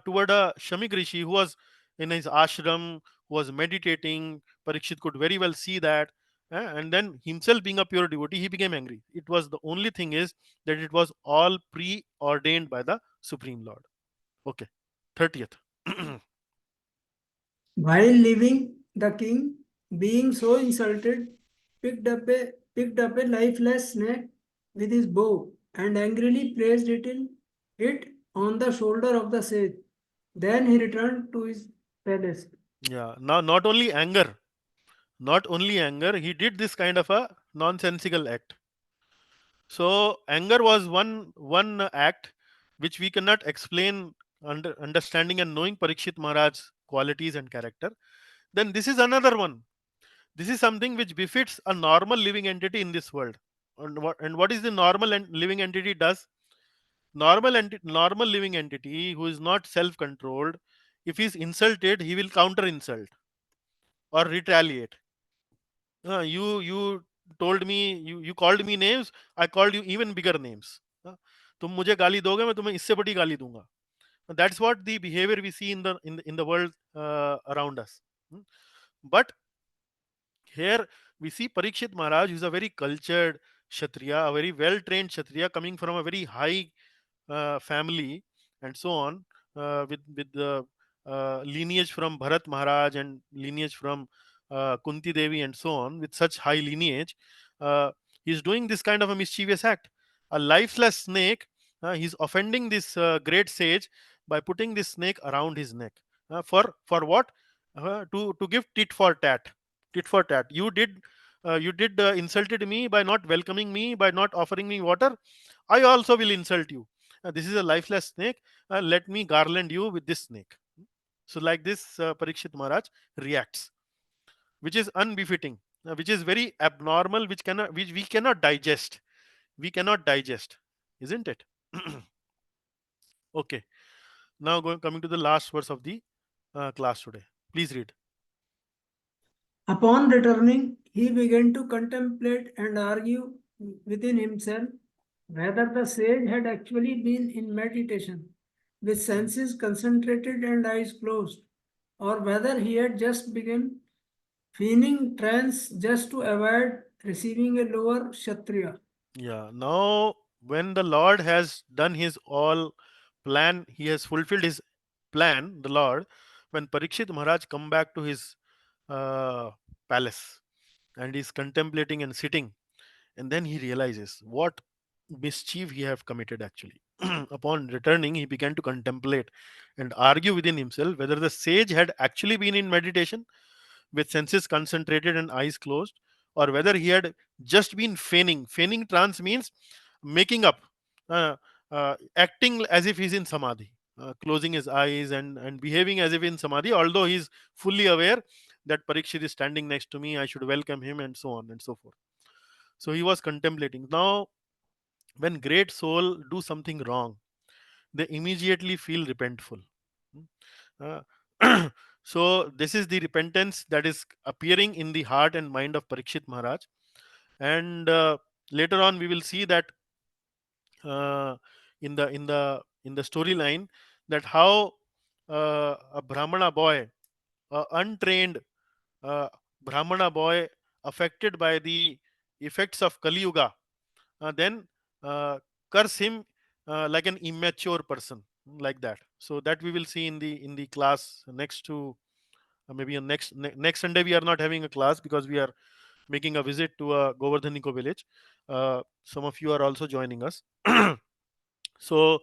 toward a Shamik Rishi who was in his ashram, who was meditating? Parikshit could very well see that. And then himself being a pure devotee, he became angry. It was the only thing is that it was all preordained by the Supreme Lord. Okay, 30th. While leaving, the king, being so insulted, picked up a lifeless snake with his bow and angrily placed it on the shoulder of the sage. Then he returned to his palace. Yeah, now not only anger, he did this kind of a nonsensical act. So anger was one act which we cannot explain understanding and knowing Parikshit Maharaj's qualities and character. Then this is another one. This is something which befits a normal living entity in this world. And what is the normal living entity does? Normal living entity who is not self-controlled, if he is insulted, he will counter insult or retaliate. You told me, you called me names, I called you even bigger names. तुम मुझे गाली दोगे, मैं तुम्हें इससे बड़ी गाली दूंगा. That's what the behavior we see in the world around us. But here we see Parikshit Maharaj, who is a very cultured Kshatriya, a very well trained Kshatriya, coming from a very high family and so on, with the lineage from Bharat Maharaj and lineage from Kunti Devi and so on, with such high lineage, uh, he's doing this kind of a mischievous act. A lifeless snake, he's offending this great sage by putting this snake around his neck. For what? To give tit for tat. Tit for tat. You did insulted me by not welcoming me, by not offering me water. I also will insult you. This is a lifeless snake. Let me garland you with this snake. So like this, Parikshit Maharaj reacts, which is unbefitting, which is very abnormal, which we cannot digest. We cannot digest, isn't it? Okay. Now coming to the last verse of the class today. Please read. Upon returning, he began to contemplate and argue within himself whether the sage had actually been in meditation, with senses concentrated and eyes closed, or whether he had just begun feigning trance just to avoid receiving a lower Kshatriya. Yeah. Now, when the Lord has done his all plan, he has fulfilled his plan, the Lord, when Parikshit Maharaj come back to his uh, palace and he's contemplating and sitting, and then he realizes what mischief he have committed actually. Upon returning, he began to contemplate and argue within himself whether the sage had actually been in meditation with senses concentrated and eyes closed, or whether he had just been feigning. Feigning trance means making up, acting as if he's in samadhi, closing his eyes and behaving as if in samadhi, although he's fully aware that Parikshit is standing next to me, I should welcome him, and so on and so forth. So he was contemplating. Now, when great soul do something wrong, they immediately feel repentful. So this is the repentance that is appearing in the heart and mind of Parikshit Maharaj. And later on we will see that uh, in the storyline, that how a Brahmana boy, untrained uh, Brahmana boy, affected by the effects of Kali Yuga, then curse him like an immature person, like that. So that we will see in the class next to maybe on next Sunday. We are not having a class because we are making a visit to a Govardhaniko village. Some of you are also joining us. So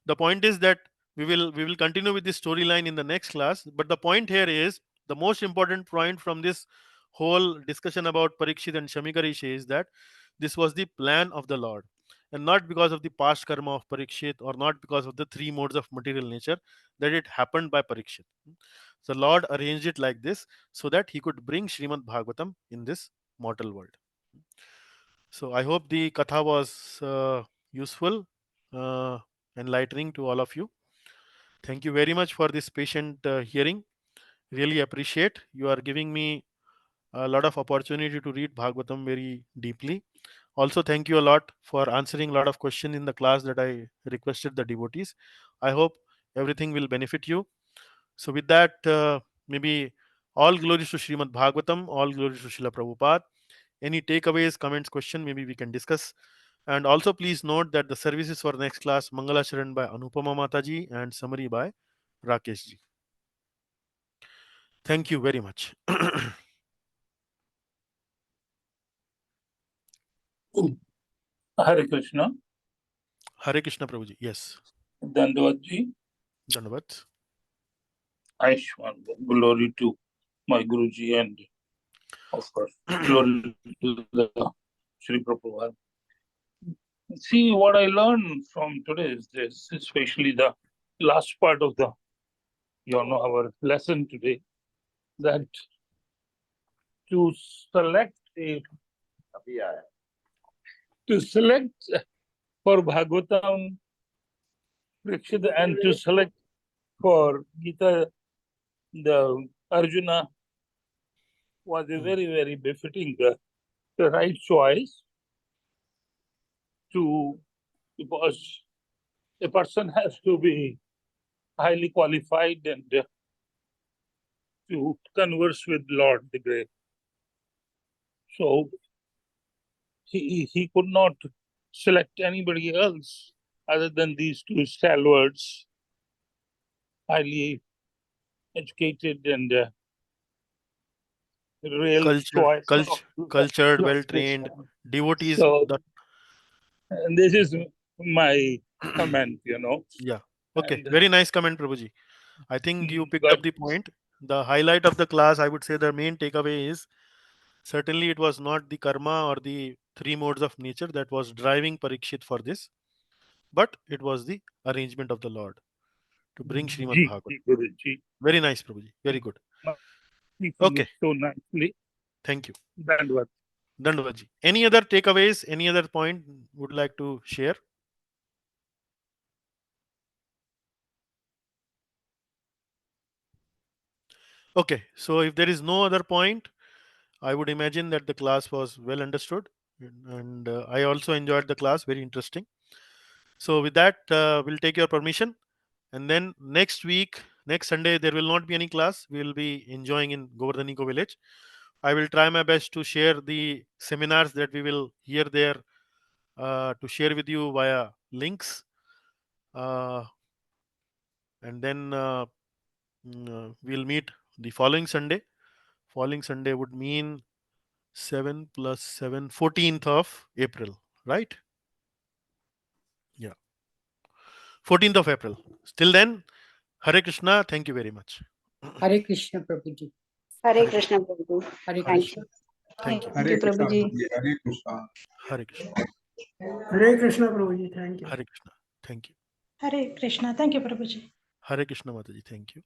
the point is that we will continue with this storyline in the next class. But the point here is, the most important point from this whole discussion about Parikshit and Shamikarishi is that this was the plan of the Lord, and not because of the past karma of Parikshit, or not because of the three modes of material nature, that it happened by Parikshit. The Lord arranged it like this so that he could bring Srimad Bhagavatam in this mortal world. So I hope the katha was useful, uh, enlightening to all of you. Thank you very much for this patient hearing. Really appreciate. You are giving me a lot of opportunity to read Bhagavatam very deeply. Also, thank you a lot for answering a lot of questions in the class that I requested the devotees. I hope everything will benefit you. So with that, maybe all glories to Srimad Bhagavatam, all glories to Srila Prabhupada. Any takeaways, comments, question, maybe we can discuss. And also please note that the services for next class, Mangala Sharan by Anupama Mataji and summary by Rakesh ji. Thank you very much. Hare Krishna. Hare Krishna Prabhuji. Yes. Dandavat ji. Dandavat. Aishwan. Glory to my Guruji, and of course, glory to the Sri Prabhupada. See, what I learned from today is this, especially the last part of our lesson today, that to select for Bhagavatam, Parikshit, and to select for Gita, the Arjuna, was a very, very befitting, the right choice, because a person has to be highly qualified and to converse with Lord the Great. So he could not select anybody else other than these two stalwarts, highly educated and real choice. Cultured, well-trained devotees. So, and this is my comment, Yeah. Okay. Very nice comment, Prabhuji. I think you picked up the point. The highlight of the class, I would say the main takeaway is, certainly it was not the karma or the three modes of nature that was driving Parikshit for this, but it was the arrangement of the Lord to bring Srimad Bhagavatam. Very nice, Prabhuji. Very good. Okay. So nicely. Thank you. Dandavad. Dandavad ji. Any other takeaways? Any other point would like to share? Okay. So if there is no other point, I would imagine that the class was well understood, and I also enjoyed the class. Very interesting. So with that, we'll take your permission, and then next week, next Sunday, there will not be any class. We will be enjoying in Govardhaniko village. I will try my best to share the seminars that we will hear there, to share with you via links, and then we'll meet the following Sunday. Following Sunday would mean 7 plus 7, 14th of April, right? Yeah. 14th of April. Till then, Hare Krishna. Thank you very much. Hare Krishna Prabhuji. Hare Krishna Prabhuji. Hare Thank you. Thank you. Hare Krishna. Prabhuji. Hare Krishna. Hare Krishna. Hare Krishna Prabhuji. Thank you. Hare Krishna. Thank you. Hare Krishna. Thank you, Prabhuji. Hare Krishna Mataji. Thank you.